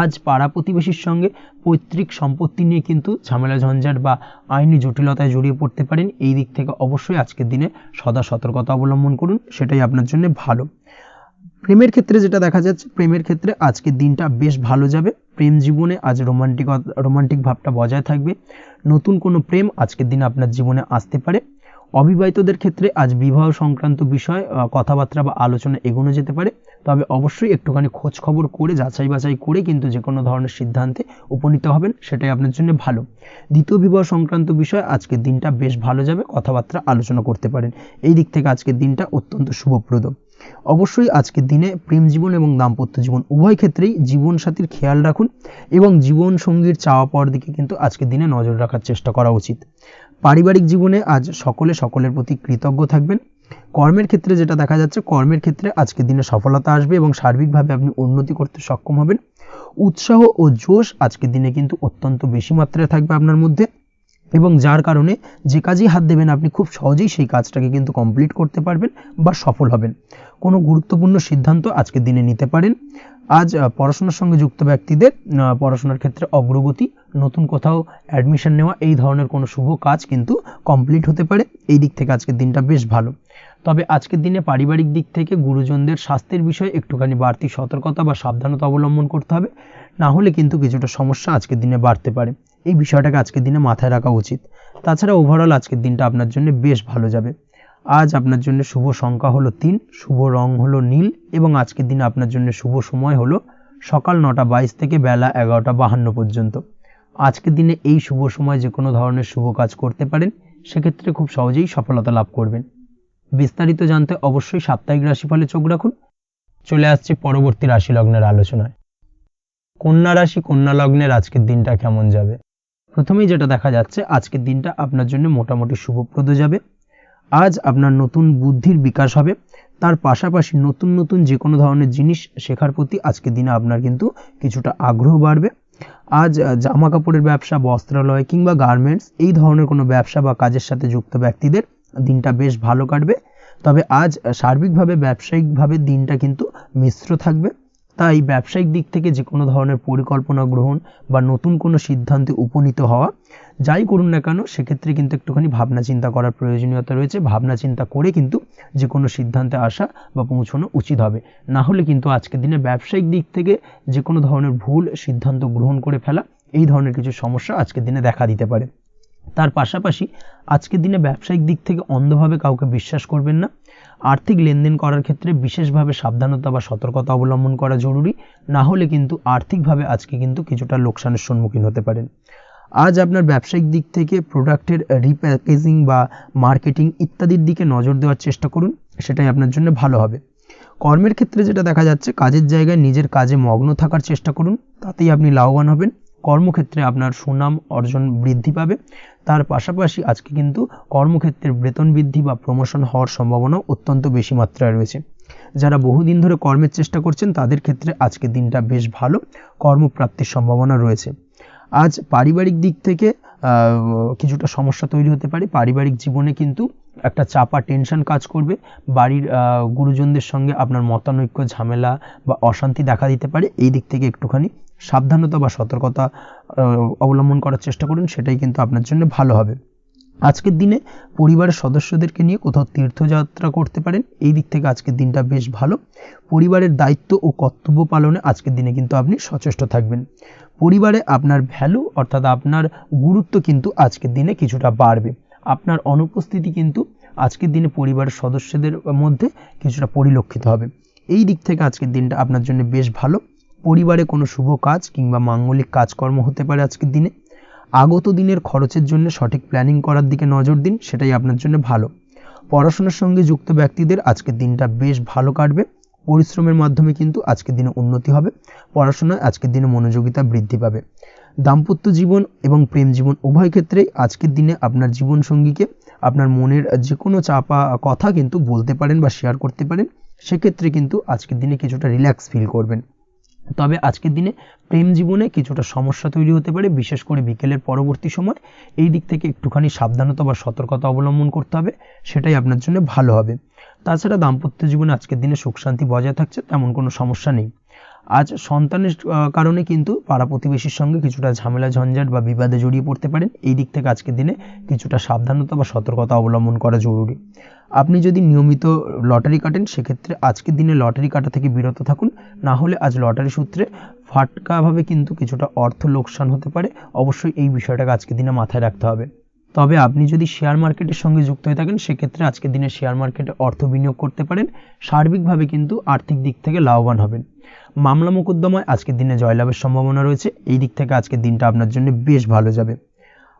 আজ পাড়া প্রতিবেশীর সঙ্গে পৈতৃক সম্পত্তি নিয়ে কিন্তু ঝামেলা ঝঞ্ঝাট বা আইনি জটিলতায় জড়িয়ে পড়তে পারেন, এই দিক থেকে অবশ্যই আজকের দিনে সদা সতর্কতা অবলম্বন করুন, সেটাই আপনার জন্য ভালো। প্রেমের ক্ষেত্রে যেটা দেখা যাচ্ছে, প্রেমের ক্ষেত্রে আজকের দিনটা বেশ ভালো যাবে। প্রেম জীবনে আজ রোমান্টিক ভাবটা বজায় থাকবে, নতুন কোনো প্রেম আজকের দিনে আপনার জীবনে আসতে পারে। অবিবাহিতদের ক্ষেত্রে আজ বিবাহ সংক্রান্ত বিষয় কথাবার্তা বা আলোচনা এগোনো যেতে পারে, তবে অবশ্যই একটুখানি খোঁজ খবর করে যাচাই বাছাই করে কিন্তু যে কোনো ধরনের সিদ্ধান্তে উপনীত হবেন, সেটাই আপনার জন্য ভালো। দ্বিতীয় বিবাহ সংক্রান্ত বিষয় আজকের দিনটা বেশ ভালো যাবে, কথাবার্তা আলোচনা করতে পারেন, এই দিক থেকে আজকের দিনটা অত্যন্ত শুভপ্রদ। অবশ্যই আজকের দিনে প্রেম জীবন এবং দাম্পত্য জীবন উভয় ক্ষেত্রেই জীবনসাথীর খেয়াল রাখুন এবং জীবন সঙ্গীর চাওয়া পাওয়ার দিকে কিন্তু আজকের দিনে নজর রাখার চেষ্টা করা উচিত। পারিবারিক জীবনে আজ সকলের প্রতি কৃতজ্ঞ থাকবেন। কর্মের ক্ষেত্রে যেটা দেখা যাচ্ছে, কর্মের ক্ষেত্রে আজকের দিনে সফলতা আসবে এবং সার্বিকভাবে আপনি উন্নতি করতে সক্ষম হবেন। উৎসাহ ও জোশ আজকের দিনে কিন্তু অত্যন্ত বেশি মাত্রায় থাকবে আপনার মধ্যে এবং যার কারণে যে কাজেই হাত দেবেন আপনি খুব সহজেই সেই কাজটাকে কিন্তু কমপ্লিট করতে পারবেন বা সফল হবেন। কোনো গুরুত্বপূর্ণ সিদ্ধান্ত আজকের দিনে নিতে পারেন। আজ পড়াশোনার সঙ্গে যুক্ত ব্যক্তিদের পড়াশোনার ক্ষেত্রে অগ্রগতি, নতুন কোথাও অ্যাডমিশন নেওয়া, এই ধরনের কোনো শুভ কাজ কিন্তু কমপ্লিট হতে পারে, এই দিক থেকে আজকের দিনটা বেশ ভালো। তবে আজকের দিনে পারিবারিক দিক থেকে গুরুজনদের স্বাস্থ্যের বিষয়ে একটুখানি বাড়তি সতর্কতা বা সাবধানতা অবলম্বন করতে হবে, না হলে কিন্তু কিছুটা সমস্যা আজকের দিনে বাড়তে পারে, এই বিষয়টাকে আজকের দিনে মাথায় রাখা উচিত। তাছাড়া ওভারঅল আজকের দিনটা আপনার জন্য বেশ ভালো যাবে। আজ আপনার জন্য শুভ সংখ্যা হলো 3, শুভ রং হলো নীল এবং আজকের দিনে আপনার জন্য শুভ সময় হলো সকাল 9:22 থেকে বেলা 11:52 পর্যন্ত। আজকের দিনে এই শুভ সময় যে কোনো ধরনের শুভ কাজ করতে পারেন, সেক্ষেত্রে খুব সহজেই সফলতা লাভ করবেন। বিস্তারিত জানতে অবশ্যই সাপ্তাহিক রাশিফলে চোখ রাখুন। চলে আসছি পরবর্তী রাশি লগ্নের আলোচনায়। কন্যা রাশি, কন্যা লগ্নের আজকের দিনটা কেমন যাবে? প্রথমেই যেটা দেখা যাচ্ছে, আজকের দিনটা আপনার জন্য মোটামুটি শুভপ্রদ যাবে। আজ আপনার নতুন বুদ্ধির বিকাশ হবে, তার পাশাপাশি নতুন নতুন যে কোনো ধরনের জিনিস শেখার প্রতি আজকের দিনে আপনার কিন্তু কিছুটা আগ্রহ বাড়বে। আজ জামা কাপড়ের ব্যবসা, বস্ত্রালয় কিংবা গার্মেন্টস এই ধরনের কোনো ব্যবসা বা কাজের সাথে যুক্ত ব্যক্তিদের দিনটা বেশ ভালো কাটবে। তবে আজ সার্বিকভাবে ব্যবসায়িকভাবে দিনটা কিন্তু মিশ্র থাকবে, তাই ব্যবসায়িক দিক থেকে যে কোনো ধরনের পরিকল্পনা গ্রহণ বা নতুন কোনো সিদ্ধান্তে উপনীত হওয়া, যাই করুন না কেন সেক্ষেত্রে কিন্তু একটুখানি ভাবনা চিন্তা করার প্রয়োজনীয়তা রয়েছে। ভাবনা চিন্তা করে কিন্তু যে কোনো সিদ্ধান্তে আসা বা পৌঁছানো উচিত হবে, না হলে কিন্তু আজকের দিনে ব্যবসায়িক দিক থেকে যে কোনো ধরনের ভুল সিদ্ধান্ত গ্রহণ করে ফেলা, এই ধরনের কিছু সমস্যা আজকের দিনে দেখা দিতে পারে। তার পাশাপাশি আজকের দিনে ব্যবসায়িক দিক থেকে অন্ধভাবে কাউকে বিশ্বাস করবেন না। আর্থিক লেনদেন করার ক্ষেত্রে বিশেষভাবে সাবধানতা বা সতর্কতা অবলম্বন করা জরুরি, না হলে কিন্তু আর্থিকভাবে আজকে কিন্তু কিছুটা লোকসানের সম্মুখীন হতে পারেন। আজ আপনার ব্যবসায়িক দিক থেকে প্রোডাক্টের রিপ্যাকেজিং বা মার্কেটিং ইত্যাদির দিকে নজর দেওয়ার চেষ্টা করুন, সেটাই আপনার জন্য ভালো হবে। কর্মের ক্ষেত্রে যেটা দেখা যাচ্ছে, কাজের জায়গায় নিজের কাজে মগ্ন থাকার চেষ্টা করুন, তাতেই আপনি লাভবান হবেন। কর্মক্ষেত্রে আপনার সুনাম অর্জন বৃদ্ধি পাবে। তার পাশাপাশি আজকে কিন্তু কর্মক্ষেত্রের বেতন বৃদ্ধি বা প্রমোশন হওয়ার সম্ভাবনাও অত্যন্ত বেশি মাত্রায় রয়েছে। যারা বহুদিন ধরে কর্মের চেষ্টা করছেন তাদের ক্ষেত্রে আজকের দিনটা বেশ ভালো, কর্মপ্রাপ্তির সম্ভাবনা রয়েছে। আজ পারিবারিক দিক থেকে কিছুটা সমস্যা তৈরি হতে পারে। পারিবারিক জীবনে কিন্তু একটা চাপা টেনশন কাজ করবে। বাড়ির গুরুজনদের সঙ্গে আপনার মতানৈক্য, ঝামেলা বা অশান্তি দেখা দিতে পারে। এই দিক থেকে একটুখানি সাবধানতা বা সতর্কতা অবলম্বন করার চেষ্টা করুন, সেটাই কিন্তু আপনার জন্য ভালো হবে। আজকের দিনে পরিবারের সদস্যদেরকে নিয়ে কোথাও তীর্থযাত্রা করতে পারেন, এই দিক থেকে আজকের দিনটা বেশ ভালো। পরিবারের দায়িত্ব ও কর্তব্য পালনে আজকের দিনে কিন্তু আপনি সচেষ্ট থাকবেন। পরিবারে আপনার ভ্যালু অর্থাৎ আপনার গুরুত্ব কিন্তু আজকের দিনে কিছুটা বাড়বে। আপনার অনুপস্থিতি কিন্তু আজকের দিনে পরিবারের সদস্যদের মধ্যে কিছুটা পরিলক্ষিত হবে। এই দিক থেকে আজকের দিনটা আপনার জন্য বেশ ভালো। পরিবারে কোনো শুভ কাজ কিংবা মাঙ্গলিক কাজকর্ম হতে পারে আজকের দিনে। আগত দিনের খরচের জন্য সঠিক প্ল্যানিং করার দিকে নজর দিন, সেটাই আপনার জন্য ভালো। পড়াশোনার সঙ্গে যুক্ত ব্যক্তিদের আজকের দিনটা বেশ ভালো কাটবে। পরিশ্রমের মাধ্যমে কিন্তু আজকের দিনে উন্নতি হবে। পড়াশোনায় আজকের দিনে মনোযোগিতা বৃদ্ধি পাবে। দাম্পত্য জীবন এবং প্রেম জীবন উভয় ক্ষেত্রেই আজকের দিনে আপনার জীবনসঙ্গীকে আপনার মনের যে কোনো চাপা কথা কিন্তু বলতে পারেন বা শেয়ার করতে পারেন। সেক্ষেত্রে কিন্তু আজকের দিনে কিছুটা রিল্যাক্স ফিল করবেন। তবে আজকের দিনে প্রেম জীবনে কিছুটা সমস্যা তৈরি হতে পারে, বিশেষ করে বিকেলের পরবর্তী সময়। এই দিক থেকে একটুখানি সাবধানতা বা সতর্কতা অবলম্বন করতে হবে, সেটাই আপনার জন্য ভালো হবে। তাছাড়া দাম্পত্য জীবনে আজকের দিনে সুখ শান্তি বজায় থাকছে, তেমন কোনো সমস্যা নেই। আজ সন্তানের কারণে কিন্তু পাড়া প্রতিবেশীর সঙ্গে কিছুটা ঝামেলা ঝঞ্ঝাট বা বিবাদে জড়িয়ে পড়তে পারেন। এই দিক থেকে আজকের দিনে কিছুটা সাবধানতা বা সতর্কতা অবলম্বন করা জরুরি। আপনি যদি নিয়মিত লটারি কাটেন, সেক্ষেত্রে আজকের দিনে লটারি কাটা থেকে বিরত থাকুন, না হলে আজ লটারি সূত্রে ফাটকাভাবে কিন্তু কিছুটা অর্থ লোকসান হতে পারে। অবশ্যই এই বিষয়টাকে আজকের দিনে মাথায় রাখতে হবে। তবে আপনি যদি শেয়ার মার্কেটের সঙ্গে যুক্ত হয়ে থাকেন, সেক্ষেত্রে আজকের দিনে শেয়ার মার্কেটে অর্থ বিনিয়োগ করতে পারেন। সার্বিকভাবে কিন্তু আর্থিক দিক থেকে লাভবান হবেন। মামলা মোকদ্দমায় আজকের দিনে জয়লাভের সম্ভাবনা রয়েছে। এই দিক থেকে আজকের দিনটা আপনার জন্য বেশ ভালো যাবে।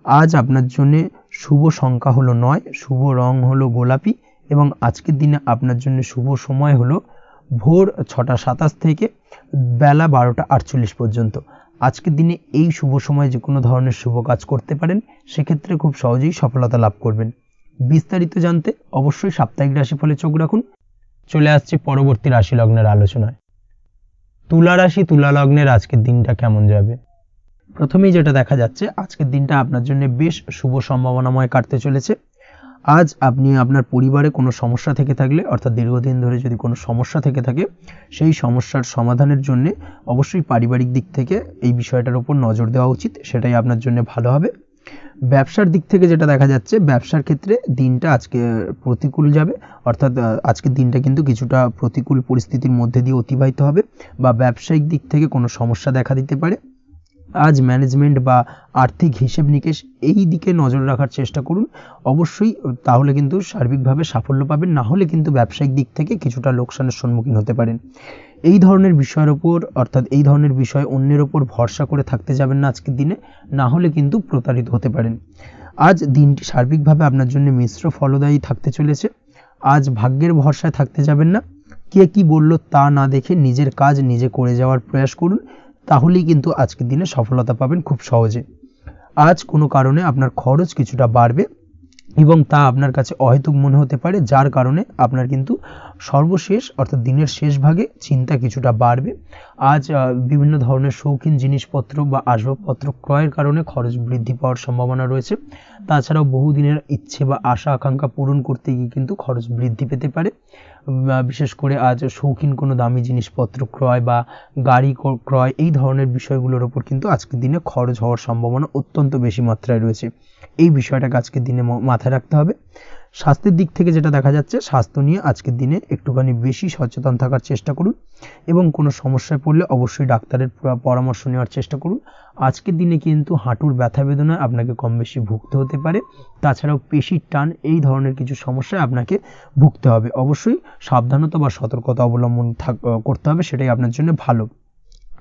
আজ আপনার জন্য শুভ সংখ্যা হলো 9, শুভ রং হলো গোলাপি এবং আজকের দিনে আপনার জন্য শুভ সময় হলো ভোর 6:27 থেকে বেলা 12:48 পর্যন্ত। আজকের দিনে এই শুভ সময় যে কোনো ধরনের শুভ কাজ করতে পারেন, সেক্ষেত্রে খুব সহজেই সফলতা লাভ করবেন। বিস্তারিত জানতে অবশ্যই সাপ্তাহিক রাশিফলে চোখ রাখুন। চলে আসছি পরবর্তী রাশি লগ্নের আলোচনায়। তুলা রাশি, তুলা লগ্নের আজকের দিনটা কেমন যাবে? প্রথমেই যেটা দেখা যাচ্ছে, আজকের দিনটা আপনার জন্য বেশ শুভ সম্ভাবনাময় কাটতে চলেছে। আজ আপনি আপনার পরিবারে কোনো সমস্যা থেকে থাকলে, অর্থাৎ দীর্ঘদিন ধরে যদি কোনো সমস্যা থেকে থাকে, সেই সমস্যার সমাধানের জন্য অবশ্যই পারিবারিক দিক থেকে এই বিষয়টার উপর নজর দেওয়া উচিত, সেটাই আপনার জন্য ভালো হবে। ব্যবসার দিক থেকে যেটা দেখা যাচ্ছে, ব্যবসার ক্ষেত্রে দিনটা আজকে প্রতিকূল যাবে, অর্থাৎ আজকের দিনটা কিন্তু কিছুটা প্রতিকূল পরিস্থিতির মধ্যে দিয়ে অতিবাহিত হবে বা ব্যবসায়িক দিক থেকে কোনো সমস্যা দেখা দিতে পারে। আজ ম্যানেজমেন্ট বা আর্থিক হিসেব নিকেশ এই দিকে নজর রাখার চেষ্টা করুন অবশ্যই, তাহলে কিন্তু সার্বিকভাবে সাফল্য পাবেন। না হলে কিন্তু ব্যবসায়িক দিক থেকে কিছুটা লোকসানের সম্মুখীন হতে পারেন। এই ধরনের বিষয়ের ওপর, অর্থাৎ এই ধরনের বিষয় অন্যের ওপর ভরসা করে থাকতে যাবেন না আজকের দিনে, না হলে কিন্তু প্রতারিত হতে পারেন। আজ দিনটি সার্বিকভাবে আপনার জন্য মিশ্র ফলদায়ী থাকতে চলেছে। আজ ভাগ্যের ভরসায় থাকতে যাবেন না। কে কি বলল তা না দেখে নিজের কাজ নিজে করে যাওয়ার প্রয়াস করুন, তাহলেই কিন্তু আজকের দিনে সফলতা পাবেন খুব সহজে। আজ কোনো কারণে আপনার খরচ কিছুটা বাড়বে এবং তা আপনার কাছে অহেতুক মনে হতে পারে, যার কারণে আপনার কিন্তু সর্বশেষ অর্থাৎ দিনের শেষ ভাগে চিন্তা কিছুটা বাড়বে। আজ বিভিন্ন ধরনের শৌখিন জিনিসপত্র বা আসবাবপত্র ক্রয়ের কারণে খরচ বৃদ্ধি পাওয়ার সম্ভাবনা রয়েছে। তাছাড়াও বহুদিনের ইচ্ছে বা আশা আকাঙ্ক্ষা পূরণ করতে গিয়ে কিন্তু খরচ বৃদ্ধি পেতে পারে। বিশেষ করে আজ শৌখিন কোনো দামি জিনিসপত্র ক্রয় বা গাড়ি ক্রয় এই ধরনের বিষয়গুলোর ওপর কিন্তু আজকের দিনে খরচ হওয়ার সম্ভাবনা অত্যন্ত বেশি মাত্রায় রয়েছে। এই বিষয়টাকে আজকের দিনে মাথায় রাখতে হবে। স্বাস্থ্যের দিক থেকে যেটা দেখা যাচ্ছে, স্বাস্থ্য নিয়ে আজকের দিনে একটুখানি বেশি সচেতন থাকার চেষ্টা করুন এবং কোনো সমস্যায় পড়লে অবশ্যই ডাক্তারের পরামর্শ নেওয়ার চেষ্টা করুন। আজকের দিনে কিন্তু হাঁটুর ব্যথা বেদনায় আপনাকে কম বেশি ভুগতে হতে পারে। তাছাড়াও পেশির টান এই ধরনের কিছু সমস্যায় আপনাকে ভুগতে হবে। অবশ্যই সাবধানতা বা সতর্কতা অবলম্বন করতে হবে, সেটাই আপনার জন্য ভালো।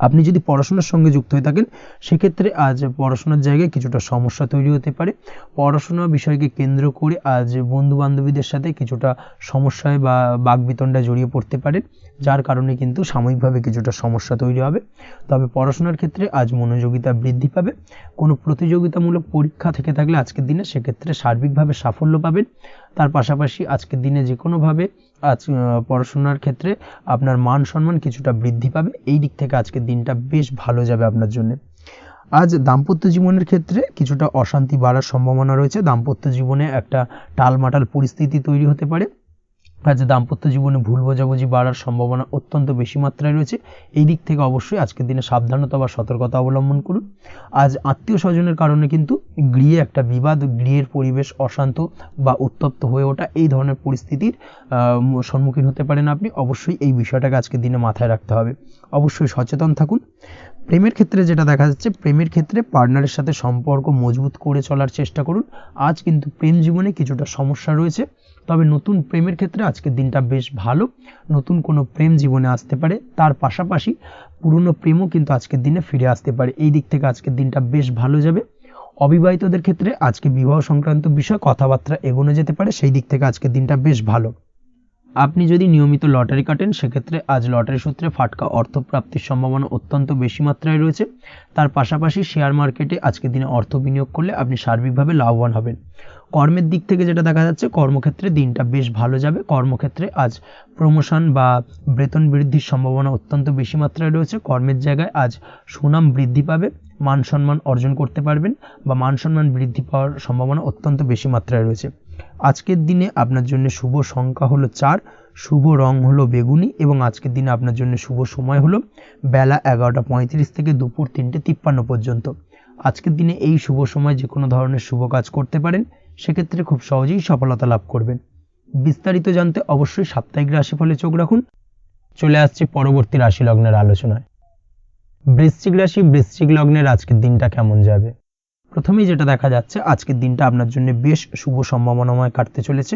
আপনি যদি পড়াশোনার সঙ্গে যুক্ত হয়ে থাকেন সেক্ষেত্রে আজ পড়াশোনার জায়গায় কিছুটা সমস্যা তৈরি হতে পারে। পড়াশোনা বিষয়কে কেন্দ্র করে আজ বন্ধু বান্ধবীদের সাথে কিছুটা সমস্যায় বা বাকবিতণ্ডায় জড়িয়ে পড়তে পারেন, যার কারণে কিন্তু সাময়িকভাবে কিছুটা সমস্যা তৈরি হবে। তবে পড়াশোনার ক্ষেত্রে আজ মনোযোগিতা বৃদ্ধি পাবে। কোনো প্রতিযোগিতামূলক পরীক্ষা থেকে থাকলে আজকের দিনে সেক্ষেত্রে সার্বিকভাবে সাফল্য পাবেন। তার পাশাপাশি আজকের দিনে যে কোনোভাবে আজ পড়াশোনার ক্ষেত্রে আপনার মান সম্মান কিছুটা বৃদ্ধি পাবে। এই দিক থেকে আজকের দিনটা বেশ ভালো যাবে আপনার জন্য। আজ দাম্পত্য জীবনের ক্ষেত্রে কিছুটা অশান্তি বাড়ার সম্ভাবনা রয়েছে। দাম্পত্য জীবনে একটা টালমাটাল পরিস্থিতি তৈরি হতে পারে। আজ দাম্পত্য জীবনে ভুল বোঝাবুঝি বাড়ার সম্ভাবনা অত্যন্ত বেশি মাত্রায় রয়েছে। এই দিক থেকে অবশ্যই আজকের দিনে সাবধানতা বা সতর্কতা অবলম্বন করুন। আজ আত্মীয় স্বজনের কারণে কিন্তু গৃহে একটা বিবাদ, গৃহের পরিবেশ অশান্ত বা উত্তপ্ত হয়ে ওঠা এই ধরনের পরিস্থিতির সম্মুখীন হতে পারেন আপনি। অবশ্যই এই বিষয়টাকে আজকের দিনে মাথায় রাখতে হবে। অবশ্যই সচেতন থাকুন। প্রেমের ক্ষেত্রে যেটা দেখা যাচ্ছে, প্রেমের ক্ষেত্রে পার্টনারের সাথে সম্পর্ক মজবুত করে চলার চেষ্টা করুন। আজ কিন্তু প্রেম জীবনে কিছুটা সমস্যা রয়েছে, তবে নতুন প্রেমের ক্ষেত্রে আজকের দিনটা বেশ ভালো। নতুন কোনো প্রেম জীবনে আসতে পারে, তার পাশাপাশি পুরনো প্রেমও কিন্তু আজকের দিনে ফিরে আসতে পারে। এই দিক থেকে আজকের দিনটা বেশ ভালো যাবে। অবিবাহিতদের ক্ষেত্রে আজকে বিবাহ সংক্রান্ত বিষয় কথাবার্তা এগোনো যেতে পারে, সেই দিক থেকে আজকের দিনটা বেশ ভালো। আপনি যদি নিয়মিত লটারি কাটেন সেক্ষেত্রে আজ লটারি সূত্রে ফাটকা অর্থপ্রাপ্তির সম্ভাবনা অত্যন্ত বেশি মাত্রায় রয়েছে। তার পাশাপাশি শেয়ার মার্কেটে আজকের দিনে অর্থ বিনিয়োগ করলে আপনি সার্বিকভাবে লাভবান হবেন। কর্মের দিক থেকে যেটা দেখা যাচ্ছে, কর্মক্ষেত্রে দিনটা বেশ ভালো যাবে। কর্মক্ষেত্রে আজ প্রমোশন বা বেতন বৃদ্ধির সম্ভাবনা অত্যন্ত বেশি মাত্রায় রয়েছে। কর্মের জায়গায় আজ সুনাম বৃদ্ধি পাবে, মান সম্মান অর্জন করতে পারবেন বা মান সম্মান বৃদ্ধি পাওয়ার সম্ভাবনা অত্যন্ত বেশি মাত্রায় রয়েছে। আজকের দিনে আপনার জন্য শুভ সংখ্যা হলো 4, শুভ রং হলো বেগুনি এবং আজকের দিনে আপনার জন্য শুভ সময় হলো বেলা 11:35 থেকে দুপুর 3:53 পর্যন্ত। আজকের দিনে এই শুভ সময় যে কোনো ধরনের শুভ কাজ করতে পারেন, সেক্ষেত্রে খুব সহজেই সফলতা লাভ করবেন। বিস্তারিত জানতে অবশ্যই সাপ্তাহিক রাশিফলে চোখ রাখুন। চলে আসছে পরবর্তী রাশি লগ্নের আলোচনায়। বৃশ্চিক রাশি, বৃশ্চিক লগ্নের আজকের দিনটা কেমন যাবে? প্রথমেই যেটা দেখা যাচ্ছে, আজকের দিনটা আপনার জন্য বেশ শুভ সম্ভাবনাময় কাটতে চলেছে।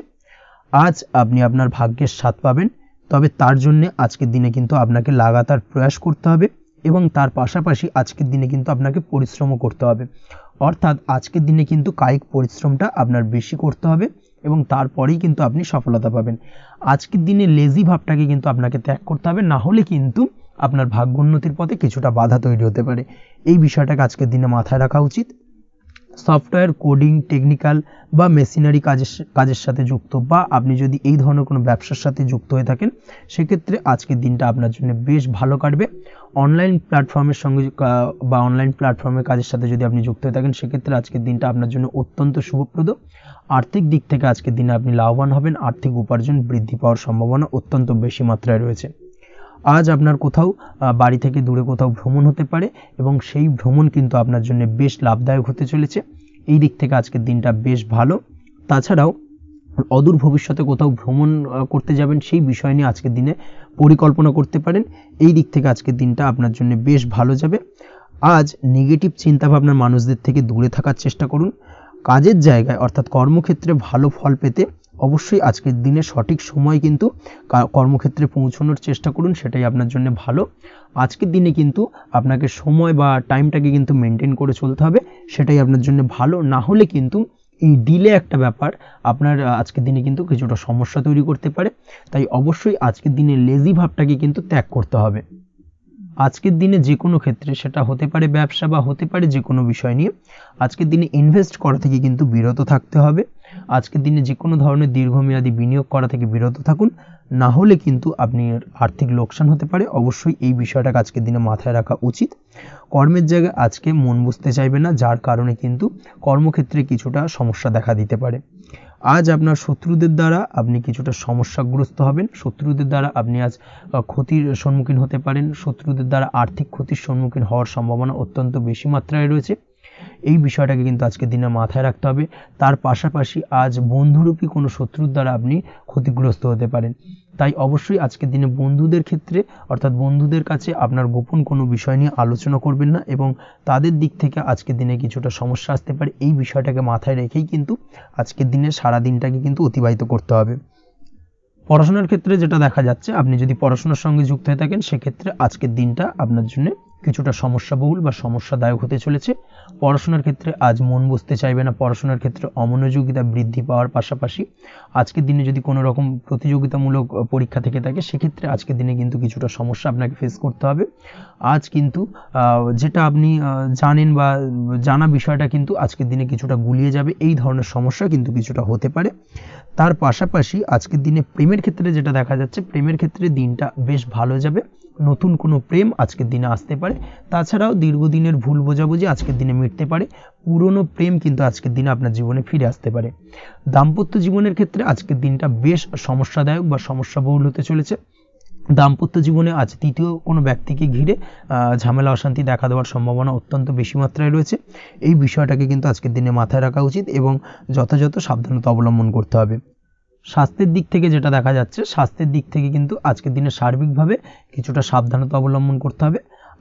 আজ আপনি আপনার ভাগ্যের স্বাদ পাবেন, তবে তার জন্য আজকের দিনে কিন্তু আপনাকে লাগাতার প্রয়াস করতে হবে এবং তার পাশাপাশি আজকের দিনে কিন্তু আপনাকে পরিশ্রমও করতে হবে। অর্থাৎ আজকের দিনে কিন্তু কায়িক পরিশ্রমটা আপনার বেশি করতে হবে এবং তারপরেই কিন্তু আপনি সফলতা পাবেন। আজকের দিনে লেজি ভাবটাকে কিন্তু আপনাকে ত্যাগ করতে হবে, না হলে কিন্তু আপনার ভাগ্যোন্নতির পথে কিছুটা বাধা তৈরি হতে পারে। এই বিষয়টাকে আজকের দিনে মাথায় রাখা উচিত। সফটওয়্যার কোডিং, টেকনিক্যাল বা মেশিনারি কাজের সাথে যুক্ত বা আপনি যদি এই ধরনের কোনো ব্যবসার সাথে যুক্ত হয়ে থাকেন, সেক্ষেত্রে আজকের দিনটা আপনার জন্য বেশ ভালো কাটবে। অনলাইন প্ল্যাটফর্মের সঙ্গে বা অনলাইন প্ল্যাটফর্মের কাজের সাথে যদি আপনি যুক্ত হয়ে থাকেন, সেক্ষেত্রে আজকের দিনটা আপনার জন্য অত্যন্ত শুভপ্রদ। আর্থিক দিক থেকে আজকের দিনে আপনি লাভবান হবেন। আর্থিক উপার্জন বৃদ্ধি পাওয়ার সম্ভাবনা অত্যন্ত বেশি মাত্রায় রয়েছে। আজ আপনার কোথাও বাড়ি থেকে দূরে কোথাও ভ্রমণ হতে পারে এবং সেই ভ্রমণ কিন্তু আপনার জন্য বেশ লাভদায়ক হতে চলেছে। এই দিক থেকে আজকের দিনটা বেশ ভালো। তাছাড়াও অদূর ভবিষ্যতে কোথাও ভ্রমণ করতে যাবেন, সেই বিষয় নিয়ে আজকের দিনে পরিকল্পনা করতে পারেন। এই দিক থেকে আজকের দিনটা আপনার জন্য বেশ ভালো যাবে। আজ নেগেটিভ চিন্তাভাবনার মানুষদের থেকে দূরে থাকার চেষ্টা করুন। কাজের জায়গায় অর্থাৎ কর্মক্ষেত্রে ভালো ফল পেতে অবশ্যই আজকের দিনে সঠিক সময় কিন্তু কর্মক্ষেত্রে পৌঁছানোর চেষ্টা করুন, সেটাই আপনার জন্য ভালো। আজকের দিনে কিন্তু আপনাকে সময় বা টাইমটাকে কিন্তু মেনটেন করে চলতে হবে, সেটাই আপনার জন্য ভালো। না হলে কিন্তু এই ডিলে একটা ব্যাপার আপনার আজকের দিনে কিন্তু কিছুটা সমস্যা তৈরি করতে পারে। তাই অবশ্যই আজকের দিনে লেজি ভাবটাকে কিন্তু ত্যাগ করতে হবে। আজকের দিনে যে কোনো ক্ষেত্রে, সেটা হতে পারে ব্যবসা বা হতে পারে যে কোনো বিষয় নিয়ে, আজকের দিনে ইনভেস্ট করা থেকে কিন্তু বিরত থাকতে হবে। আজকের দিনে যে কোনো ধরনের দীর্ঘমেয়াদী বিনিয়োগ করা থেকে বিরত থাকুন, না হলে কিন্তু আপনি আর্থিক লোকসান হতে পারে। অবশ্যই এই বিষয়টাকে আজকের দিনে মাথায় রাখা উচিত। কর্মের জায়গায় আজকে মন বসতে চাইবে না, যার কারণে কিন্তু কর্মক্ষেত্রে কিছুটা সমস্যা দেখা দিতে পারে। আজ আপনার শত্রুদের দ্বারা আপনি কিছুটা সমস্যাগ্রস্ত হবেন। শত্রুদের দ্বারা আপনি আজ ক্ষতির সম্মুখীন হতে পারেন। শত্রুদের দ্বারা আর্থিক ক্ষতির সম্মুখীন হওয়ার সম্ভাবনা অত্যন্ত বেশি মাত্রায় রয়েছে। এই বিষয়টাকে কিন্তু আজকের দিনে মাথায় রাখতে হবে। তার পাশাপাশি আজ বন্ধুরূপী কোনো শত্রুর দ্বারা আপনি ক্ষতিগ্রস্ত হতে পারেন। তাই অবশ্যই আজকের দিনে বন্ধুদের ক্ষেত্রে অর্থাৎ বন্ধুদের কাছে আপনার গোপন কোনো বিষয় নিয়ে আলোচনা করবেন না, এবং তাদের দিক থেকে আজকের দিনে কিছুটা সমস্যা আসতে পারে। এই বিষয়টাকে মাথায় রেখেই কিন্তু আজকের দিনে সারা দিনটাকে কিন্তু অতিবাহিত করতে হবে। পড়াশোনার ক্ষেত্রে যেটা দেখা যাচ্ছে, আপনি যদি পড়াশোনার সঙ্গে যুক্ত হয়ে থাকেন, সেক্ষেত্রে আজকের দিনটা আপনার জন্য কিছুটা সমস্যাবহুল বা সমস্যাদায়ক হতে চলেছে। পড়াশোনার ক্ষেত্রে আজ মন বসতে চাইবে না। পড়াশোনার ক্ষেত্রে অমনোযোগিতা বৃদ্ধি পাওয়ার পাশাপাশি আজকের দিনে যদি কোনো রকম প্রতিযোগিতামূলক পরীক্ষা থেকে থাকে, সেক্ষেত্রে আজকের দিনে কিন্তু কিছুটা সমস্যা আপনাকে ফেস করতে হবে। আজ কিন্তু যেটা আপনি জানেন বা জানা বিষয়টা কিন্তু আজকের দিনে কিছুটা গুলিয়ে যাবে। এই ধরনের সমস্যা কিন্তু কিছুটা হতে পারে। তার পাশাপাশি আজকের দিনে প্রেমের ক্ষেত্রে যেটা দেখা যাচ্ছে, প্রেমের ক্ষেত্রে দিনটা বেশ ভালো যাবে। নতুন কোনো প্রেম আজকের দিনে আসতে পারে। তাছাড়াও দীর্ঘদিনের ভুল বোঝাবুঝি আজকের দিনে মিটতে পারে। পুরনো প্রেম কিন্তু আজকের দিনে আপনার জীবনে ফিরে আসতে পারে। দাম্পত্য জীবনের ক্ষেত্রে আজকের দিনটা বেশ সমস্যাদায়ক বা সমস্যাবহুল হতে চলেছে। দাম্পত্য জীবনে আজ তৃতীয় কোনো ব্যক্তিকে ঘিরে ঝামেলা অশান্তি দেখা দেওয়ার সম্ভাবনা অত্যন্ত বেশি মাত্রায় রয়েছে। এই বিষয়টাকে কিন্তু আজকের দিনে মাথায় রাখা উচিত এবং যথাযথ সাবধানতা অবলম্বন করতে হবে। স্বাস্থ্যের দিক থেকে যেটা দেখা যাচ্ছে, স্বাস্থ্যের দিক থেকে কিন্তু আজকের দিনে সার্বিকভাবে কিছুটা সাবধানতা অবলম্বন করতে হবে।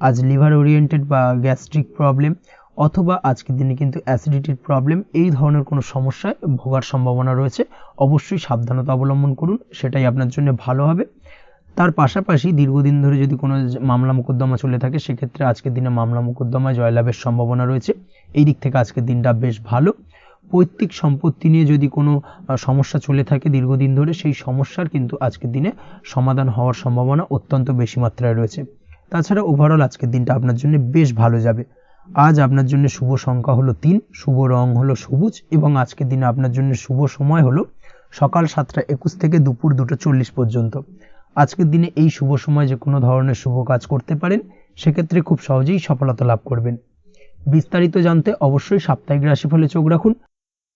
আজ লিভার ওরিয়েন্টেড বা গ্যাস্ট্রিক প্রবলেম অথবা আজকের দিনে কিন্তু অ্যাসিডিটির প্রবলেম, এই ধরনের কোনো সমস্যায় ভোগার সম্ভাবনা রয়েছে। অবশ্যই সাবধানতা অবলম্বন করুন, সেটাই আপনার জন্য ভালো হবে। তার পাশাপাশি দীর্ঘদিন ধরে যদি কোনো মামলা মোকদ্দমা চলে থাকে, সেক্ষেত্রে আজকের দিনে মামলা মোকদ্দমায় জয়লাভের সম্ভাবনা রয়েছে। এই দিক থেকে আজকের দিনটা বেশ ভালো। পৈতৃক সম্পত্তি নিয়ে যদি কোনো সমস্যা চলে থাকে দীর্ঘদিন ধরে, সেই সমস্যার কিন্তু আজকের দিনে সমাধান হওয়ার সম্ভাবনা অত্যন্ত বেশি মাত্রায় রয়েছে। তাছাড়া ওভারঅল আজকের দিনটা আপনার জন্য বেশ ভালো যাবে। আজ আপনার জন্য শুভ সংখ্যা হলো 3, শুভ রং হলো সবুজ, এবং আজকের দিনে আপনার জন্য শুভ সময় হলো সকাল 7:21 থেকে দুপুর 2:40 পর্যন্ত। আজকের দিনে এই শুভ সময় যে কোনো ধরনের শুভ কাজ করতে পারেন, সেক্ষেত্রে খুব সহজেই সফলতা লাভ করবেন। বিস্তারিত জানতে অবশ্যই সাপ্তাহিক রাশিফলে চোখ রাখুন।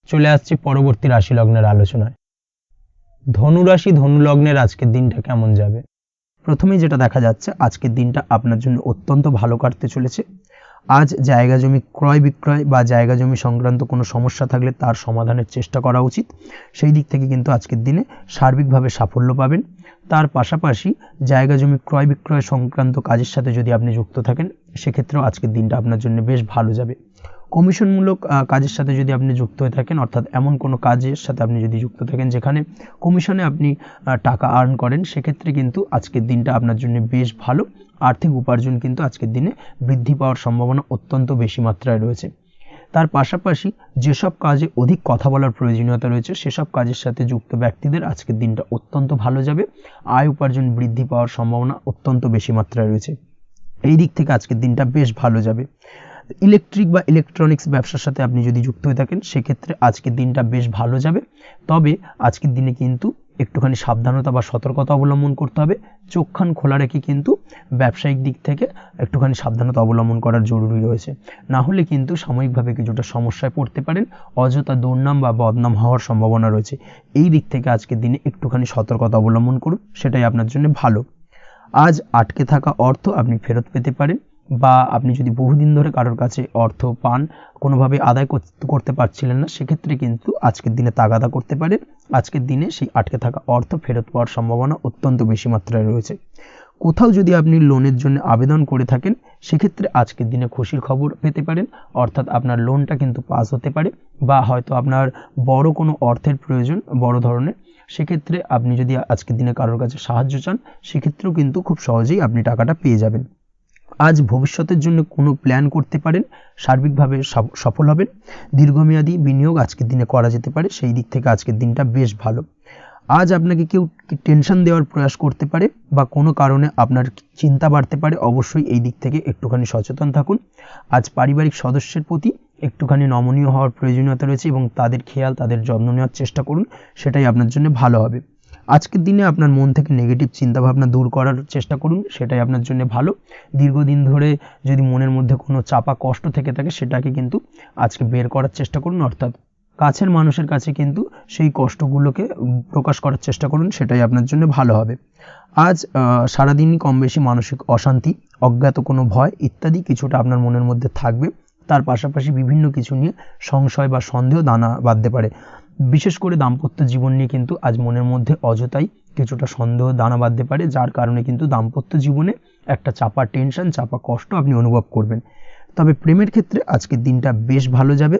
চলে আসছে পরবর্তী রাশি লগ্নের আলোচনায়। ধনু রাশি ধনু লগ্নের আজকের দিনটা কেমন যাবে? প্রথমেই যেটা দেখা যাচ্ছে, আজকের দিনটা আপনার জন্য অত্যন্ত ভালো কাটতে চলেছে। আজ জায়গা জমি ক্রয় বিক্রয় বা জায়গা জমি সংক্রান্ত কোনো সমস্যা থাকলে তার সমাধানের চেষ্টা করা উচিত। সেই দিক থেকে কিন্তু আজকের দিনে সার্বিকভাবে সাফল্য পাবেন। তার পাশাপাশি জায়গা জমি ক্রয় বিক্রয় সংক্রান্ত কাজের সাথে যদি আপনি যুক্ত থাকেন, সেক্ষেত্রেও আজকের দিনটা আপনার জন্য বেশ ভালো যাবে। কমিশনমূলক কাজের সাথে যদি আপনি যুক্ত হয়ে থাকেন, অর্থাৎ এমন কোনো কাজের সাথে আপনি যদি যুক্ত থাকেন যেখানে কমিশনে আপনি টাকা আর্ন করেন, সেক্ষেত্রে কিন্তু আজকের দিনটা আপনার জন্য বেশ ভালো। আর্থিক উপার্জন কিন্তু আজকের দিনে বৃদ্ধি পাওয়ার সম্ভাবনা অত্যন্ত বেশি মাত্রায় রয়েছে। তার পাশাপাশি যেসব কাজে অধিক কথা বলার প্রয়োজনীয়তা রয়েছে, সেসব কাজের সাথে যুক্ত ব্যক্তিদের আজকের দিনটা অত্যন্ত ভালো যাবে। আয় উপার্জন বৃদ্ধি পাওয়ার সম্ভাবনা অত্যন্ত বেশি মাত্রায় রয়েছে। এই দিক থেকে আজকের দিনটা বেশ ভালো যাবে। ইলেকট্রিক বা ইলেকট্রনিক্স ব্যবসার সাথে আপনি যদি যুক্ত হয়ে থাকেন, সেক্ষেত্রে আজকের দিনটা বেশ ভালো যাবে। তবে আজকের দিনে কিন্তু একটুখানি সাবধানতা বা সতর্কতা অবলম্বন করতে হবে। চোখ কান খোলা রেখে কিন্তু ব্যবসায়িক দিক থেকে একটুখানি সাবধানতা অবলম্বন করার জরুরি রয়েছে। না হলে কিন্তু সাময়িকভাবে কিছুটা সমস্যায় পড়তে পারেন। অযথা দুর্নাম বা বদনাম হওয়ার সম্ভাবনা রয়েছে। এই দিক থেকে আজকের দিনে একটুখানি সতর্কতা অবলম্বন করুন, সেটাই আপনার জন্য ভালো। আজ আটকে থাকা অর্থ আপনি ফেরত পেতে পারেন, বা আপনি যদি বহুদিন ধরে কারোর কাছে অর্থ পান, কোনোভাবে আদায় করতে পারছিলেন না, সেক্ষেত্রে কিন্তু আজকের দিনে তাগাদা করতে পারেন। আজকের দিনে সেই আটকে থাকা অর্থ ফেরত পাওয়ার সম্ভাবনা অত্যন্ত বেশি মাত্রায় রয়েছে। কোথাও যদি আপনি লোনের জন্য আবেদন করে থাকেন, সেক্ষেত্রে আজকের দিনে খুশির খবর পেতে পারেন, অর্থাৎ আপনার লোনটা কিন্তু পাস হতে পারে, বা হয়তো আপনার বড় কোনো অর্থের প্রয়োজন বড় ধরনের, সেক্ষেত্রে আপনি যদি আজকের দিনে কারোর কাছে সাহায্য চান সেক্ষেত্রেও কিন্তু খুব সহজেই আপনি টাকাটা পেয়ে যাবেন। আজ ভবিষ্যতের জন্য কোনো প্ল্যান করতে পারেন, সার্বিকভাবে সফল হবেন। দীর্ঘমেয়াদী বিনিয়োগ আজকের দিনে করা যেতে পারে, সেই দিক থেকে আজকের দিনটা বেশ ভালো। আজ আপনাকে কেউ টেনশন দেওয়ার প্রয়াস করতে পারে বা কোনো কারণে আপনার চিন্তা বাড়তে পারে, অবশ্যই এই দিক থেকে একটুখানি সচেতন থাকুন। আজ পারিবারিক সদস্যের প্রতি একটুখানি নমনীয় হওয়ার প্রয়োজনীয়তা রয়েছে এবং তাদের খেয়াল তাদের যত্ন নেওয়ার চেষ্টা করুন, সেটাই আপনার জন্য ভালো হবে। আজকের দিনে আপনার মন থেকে নেগেটিভ চিন্তাভাবনা দূর করার চেষ্টা করুন, সেটাই আপনার জন্য ভালো। দীর্ঘদিন ধরে যদি মনের মধ্যে কোনো চাপা কষ্ট থেকে থাকে সেটাকে কিন্তু আজকে বের করার চেষ্টা করুন, অর্থাৎ কাছের মানুষের কাছে কিন্তু সেই কষ্টগুলোকে প্রকাশ করার চেষ্টা করুন, সেটাই আপনার জন্য ভালো হবে। আজ সারাদিনই কম বেশি মানসিক অশান্তি, অজ্ঞাত কোনো ভয় ইত্যাদি কিছুটা আপনার মনের মধ্যে থাকবে। তার পাশাপাশি বিভিন্ন কিছু নিয়ে সংশয় বা সন্দেহ দানা বাঁধতে পারে। বিশেষ করে দাম্পত্য জীবন নিয়ে কিন্তু আজ মনের মধ্যে অযথাই কিছুটা সন্দেহ দানা বাঁধতে পারে, যার কারণে কিন্তু দাম্পত্য জীবনে একটা চাপা টেনশন, চাপা কষ্ট আপনি অনুভব করবেন। তবে প্রেমের ক্ষেত্রে আজকের দিনটা বেশ ভালো যাবে।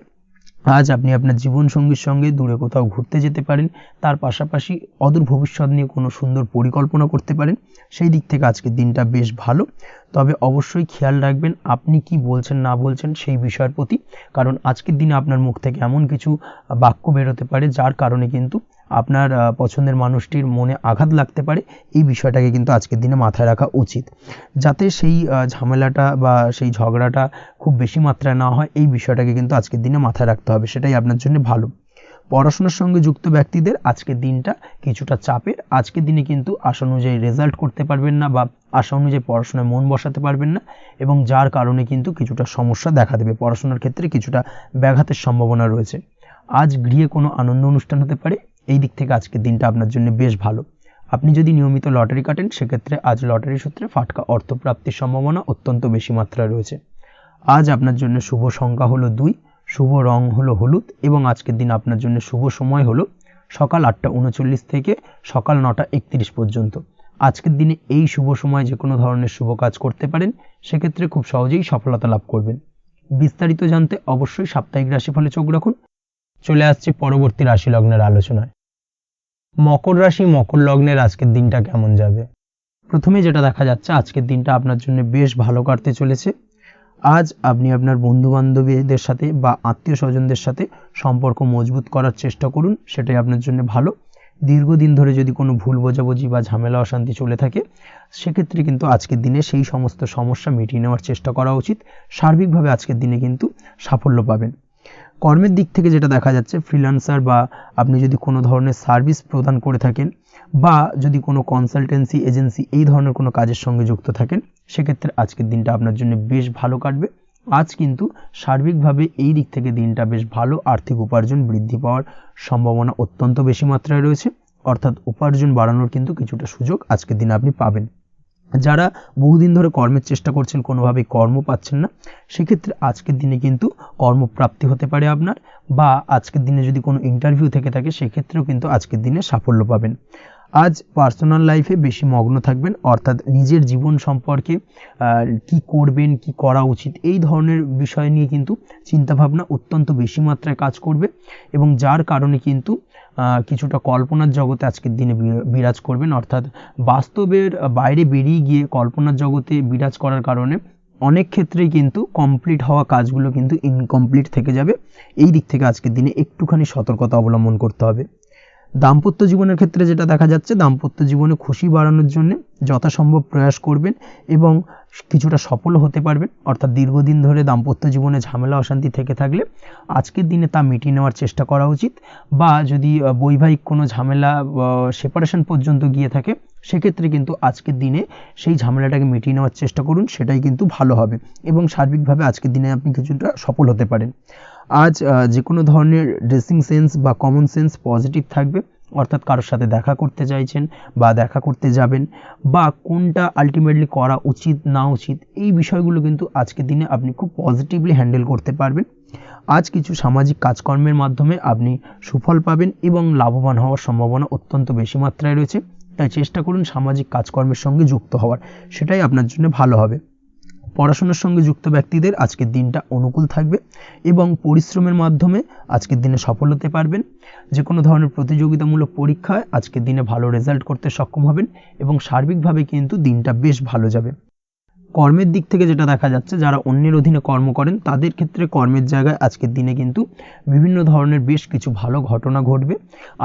আজ আপনি আপনার জীবনসঙ্গীর সঙ্গে দূরে কোথাও ঘুরতে যেতে পারেন, তার পাশাপাশি অদূর ভবিষ্যৎ নিয়ে কোনো সুন্দর পরিকল্পনা করতে পারেন, সেই দিক থেকে আজকের দিনটা বেশ ভালো। তবে অবশ্যই খেয়াল রাখবেন আপনি কি বলছেন না বলছেন সেই বিষয়ের প্রতি, কারণ আজকের দিনে আপনার মুখ থেকে এমন কিছু বাক্য বেরোতে পারে যার কারণে কিন্তু আপনার পছন্দের মানুষটির মনে আঘাত লাগতে পারে। এই বিষয়টাকে কিন্তু আজকের দিনে মাথায় রাখা উচিত, যাতে সেই ঝামেলাটা বা সেই ঝগড়াটা খুব বেশি মাত্রায় না হয়, এই বিষয়টাকে কিন্তু আজকের দিনে মাথায় রাখতে হবে, সেটাই আপনার জন্য ভালো। পড়াশোনার সঙ্গে যুক্ত ব্যক্তিদের আজকের দিনটা কিছুটা চাপের। আজকের দিনে কিন্তু আশা অনুযায়ী রেজাল্ট করতে পারবেন না বা আশা অনুযায়ী পড়াশোনায় মন বসাতে পারবেন না, এবং যার কারণে কিন্তু কিছুটা সমস্যা দেখা দেবে, পড়াশোনার ক্ষেত্রে কিছুটা ব্যাঘাতের সম্ভাবনা রয়েছে। আজ গৃহে কোনো আনন্দ অনুষ্ঠান হতে পারে, এই দিক থেকে আজকের দিনটা আপনার জন্য বেশ ভালো। আপনি যদি নিয়মিত লটারি কাটেন সেক্ষেত্রে আজ লটারি সূত্রে ফাটকা অর্থপ্রাপ্তির সম্ভাবনা অত্যন্ত বেশি মাত্রায় রয়েছে। আজ আপনার জন্য শুভ সংখ্যা হলো 2, শুভ রং হলো হলুদ, এবং আজকের দিন আপনার জন্য শুভ সময় হলো সকাল 8:39 থেকে সকাল 9:31 পর্যন্ত। আজকের দিনে এই শুভ সময় যে কোনো ধরনের শুভ কাজ করতে পারেন, সেক্ষেত্রে খুব সহজেই সফলতা লাভ করবেন। বিস্তারিত জানতে অবশ্যই সাপ্তাহিক রাশিফলে চোখ রাখুন। চলে আসছে পরবর্তী রাশি লগ্নের আলোচনায়। মকর রাশি মকর লগ্নের আজকের দিনটা কেমন যাবে? প্রথমে যেটা দেখা যাচ্ছে আজকের দিনটা আপনার জন্য বেশ ভালো কাটতে চলেছে। আজ আপনি আপনার বন্ধু বান্ধবীদের সাথে বা আত্মীয় স্বজনদের সাথে সম্পর্ক মজবুত করার চেষ্টা করুন, সেটাই আপনার জন্য ভালো। দীর্ঘদিন ধরে যদি কোনো ভুল বোঝাবুঝি বা ঝামেলা অশান্তি চলে থাকে সেক্ষেত্রে কিন্তু আজকের দিনে সেই সমস্ত সমস্যা মিটিয়ে নেওয়ার চেষ্টা করা উচিত। সার্বিকভাবে আজকের দিনে কিন্তু সাফল্য পাবেন। কর্মের দিক থেকে যেটা দেখা যাচ্ছে, ফ্রিল্যান্সার বা আপনি যদি কোনো ধরনের সার্ভিস প্রদান করে থাকেন বা যদি কোনো কনসালটেন্সি এজেন্সি এই ধরনের কোনো কাজের সঙ্গে যুক্ত থাকেন, সেক্ষেত্রে আজকের দিনটা আপনার জন্য বেশ ভালো কাটবে। আজ কিন্তু সার্বিকভাবে এই দিক থেকে দিনটা বেশ ভালো। আর্থিক উপার্জন বৃদ্ধি পাওয়ার সম্ভাবনা অত্যন্ত বেশি মাত্রায় রয়েছে, অর্থাৎ উপার্জন বাড়ানোর কিন্তু কিছুটা সুযোগ আজকের দিনে আপনি পাবেন। যারা বহুদিন ধরে কর্মের চেষ্টা করছেন কোনোভাবেই কর্ম পাচ্ছেন না, সেক্ষেত্রে আজকের দিনে কিন্তু কর্মপ্রাপ্তি হতে পারে আপনার, বা আজকের দিনে যদি কোনো ইন্টারভিউ থেকে থাকে সেক্ষেত্রেও কিন্তু আজকের দিনে সাফল্য পাবেন। আজ পার্সোনাল লাইফে বেশি মগ্ন থাকবেন, অর্থাৎ নিজের জীবন সম্পর্কে কি করবেন কি করা উচিত এই ধরনের বিষয় নিয়ে কিন্তু চিন্তাভাবনা অত্যন্ত বেশি মাত্রায় কাজ করবে, এবং যার কারণে কিন্তু কিছুটা কল্পনার জগতে আজকের দিনে বিরাজ করবেন, অর্থাৎ বাস্তবের বাইরে বেরিয়ে গিয়ে কল্পনার জগতে বিরাজ করার কারণে অনেক ক্ষেত্রেই কিন্তু কমপ্লিট হওয়া কাজগুলো কিন্তু ইনকমপ্লিট থেকে যাবে। এই দিক থেকে আজকের দিনে একটুখানি সতর্কতা অবলম্বন করতে হবে। দাম্পত্য জীবনের ক্ষেত্রে যেটা দেখা যাচ্ছে, দাম্পত্য জীবনে খুশি বাড়ানোর জন্য যথাসম্ভব প্রয়াস করবেন এবং কিছুটা সফল হতে পারবেন, অর্থাৎ দীর্ঘদিন ধরে দাম্পত্য জীবনে ঝামেলা অশান্তি থেকে থাকলে আজকের দিনে তা মিটিয়ে নেওয়ার চেষ্টা করা উচিত, বা যদি বৈবাহিক কোনো ঝামেলা সেপারেশন পর্যন্ত গিয়ে থাকে সেক্ষেত্রে কিন্তু আজকের দিনে সেই ঝামেলাটাকে মিটিয়ে নেওয়ার চেষ্টা করুন, সেটাই কিন্তু ভালো হবে এবং সার্বিকভাবে আজকের দিনে আপনি কিছুটা সফল হতে পারেন। আজ যে কোনো ধরনের ড্রেসিং সেন্স বা কমন সেন্স পজিটিভ থাকবে, অর্থাৎ কারোর সাথে দেখা করতে চাইছেন বা দেখা করতে যাবেন বা কোনটা আলটিমেটলি করা উচিত না উচিত এই বিষয়গুলো কিন্তু আজকের দিনে আপনি খুব পজিটিভলি হ্যান্ডেল করতে পারবেন। আজ কিছু সামাজিক কাজকর্মের মাধ্যমে আপনি সুফল পাবেন এবং লাভবান হওয়ার সম্ভাবনা অত্যন্ত বেশি মাত্রায় রয়েছে, তাই চেষ্টা করুন সামাজিক কাজকর্মের সঙ্গে যুক্ত হওয়ার, সেটাই আপনার জন্য ভালো হবে। পড়াশোনার সঙ্গে যুক্ত ব্যক্তিদের আজকের দিনটা অনুকূল থাকবে এবং পরিশ্রমের মাধ্যমে আজকের দিনে সফল হতে পারবেন। যে কোনো ধরনের প্রতিযোগিতামূলক পরীক্ষায় আজকের দিনে ভালো রেজাল্ট করতে সক্ষম হবেন এবং সার্বিকভাবে কিন্তু দিনটা বেশ ভালো যাবে। কর্মের দিক থেকে যেটা দেখা যাচ্ছে, যারা অন্যের অধীনে কর্ম করেন তাদের ক্ষেত্রে কর্মের জায়গায় আজকের দিনে কিন্তু বিভিন্ন ধরনের বেশ কিছু ভালো ঘটনা ঘটবে।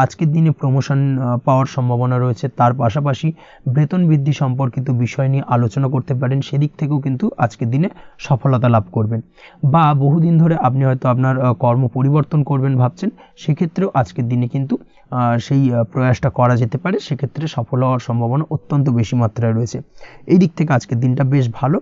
আজকের দিনে প্রমোশন পাওয়ার সম্ভাবনা রয়েছে। তার পাশাপাশি বেতন বৃদ্ধি সম্পর্কিত বিষয় নিয়ে আলোচনা করতে পারেন, সেদিক থেকেও কিন্তু আজকের দিনে সফলতা লাভ করবেন। বা বহুদিন ধরে আপনি হয়তো আপনার কর্ম পরিবর্তন করবেন ভাবছেন, সেক্ষেত্রেও আজকের দিনে কিন্তু সেই প্রয়াসটা করা যেতে পারে। সেক্ষেত্রে সফল হওয়ার সম্ভাবনা অত্যন্ত বেশি মাত্রায় রয়েছে। এই দিক থেকে আজকের দিনটা বেশ ভালো।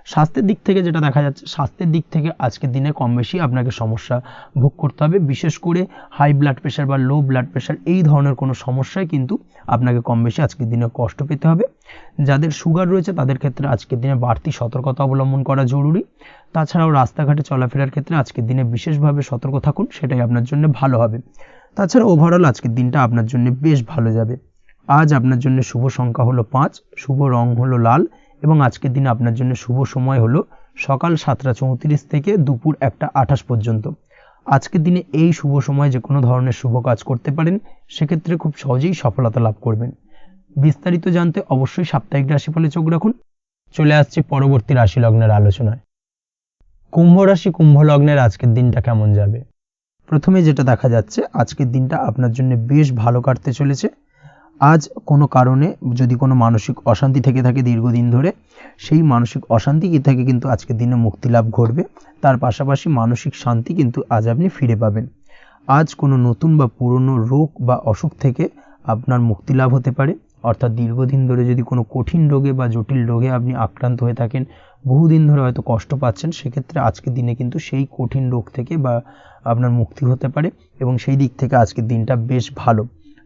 স্বাস্থ্যের দিক থেকে যেটা দেখা যাচ্ছে, স্বাস্থ্যের দিক থেকে আজকের দিনে কম বেশি আপনাকে সমস্যা ভোগ করতে হবে। বিশেষ করে হাই ব্লাড প্রেশার বা লো ব্লাড প্রেশার এই ধরনের কোনো সমস্যায় কিন্তু আপনাকে কম বেশি আজকের দিনে কষ্ট পেতে হবে। যাদের সুগার রয়েছে তাদের ক্ষেত্রে আজকের দিনে বাড়তি সতর্কতা অবলম্বন করা জরুরি। তাছাড়াও রাস্তাঘাটে চলাফেরার ক্ষেত্রে আজকের দিনে বিশেষভাবে সতর্ক থাকুন, সেটাই আপনার জন্য ভালো হবে। তাছাড়া ওভারঅল আজকের দিনটা আপনার জন্য বেশ ভালো যাবে। আজ আপনার জন্য শুভ সংখ্যা হলো 5, শুভ রং হলো লাল এবং আজকের দিনে আপনার জন্য শুভ সময় হলো সকাল 7টা 34 থেকে দুপুর 1টা 28 পর্যন্ত। আজকের দিনে এই শুভ সময় যে কোনো ধরনের শুভ কাজ করতে পারেন, সেক্ষেত্রে খুব সহজেই সফলতা লাভ করবেন। বিস্তারিত জানতে অবশ্যই সাপ্তাহিক রাশিফলে চোখ রাখুন। চলে আসছে পরবর্তী রাশি লগ্নের আলোচনায়। কুম্ভ রাশি কুম্ভ লগ্নের আজকের দিনটা কেমন যাবে? প্রথমে যেটা দেখা যাচ্ছে, আজকের দিনটা আপনার জন্য বেশ ভালো কাটতে চলেছে। আজ কোনো কারণে যদি কোনো মানসিক অশান্তি থেকে থাকে দীর্ঘদিন ধরে, সেই মানসিক অশান্তি থেকে কিন্তু আজকের দিনে মুক্তি লাভ ঘটবে। তার পাশাপাশি মানসিক শান্তি কিন্তু আজ আপনি ফিরে পাবেন। আজ কোনো নতুন বা পুরনো রোগ বা অসুখ থেকে আপনার মুক্তি লাভ হতে পারে। অর্থাৎ দীর্ঘদিন ধরে যদি কোনো কঠিন রোগে বা জটিল রোগে আপনি আক্রান্ত হয়ে থাকেন, বহুদিন ধরে হয়তো কষ্ট পাচ্ছেন, সেক্ষেত্রে আজকের দিনে কিন্তু সেই কঠিন রোগ থেকে বা আপনার মুক্তি হতে পারে এবং সেই দিক থেকে আজকের দিনটা বেশ ভালো।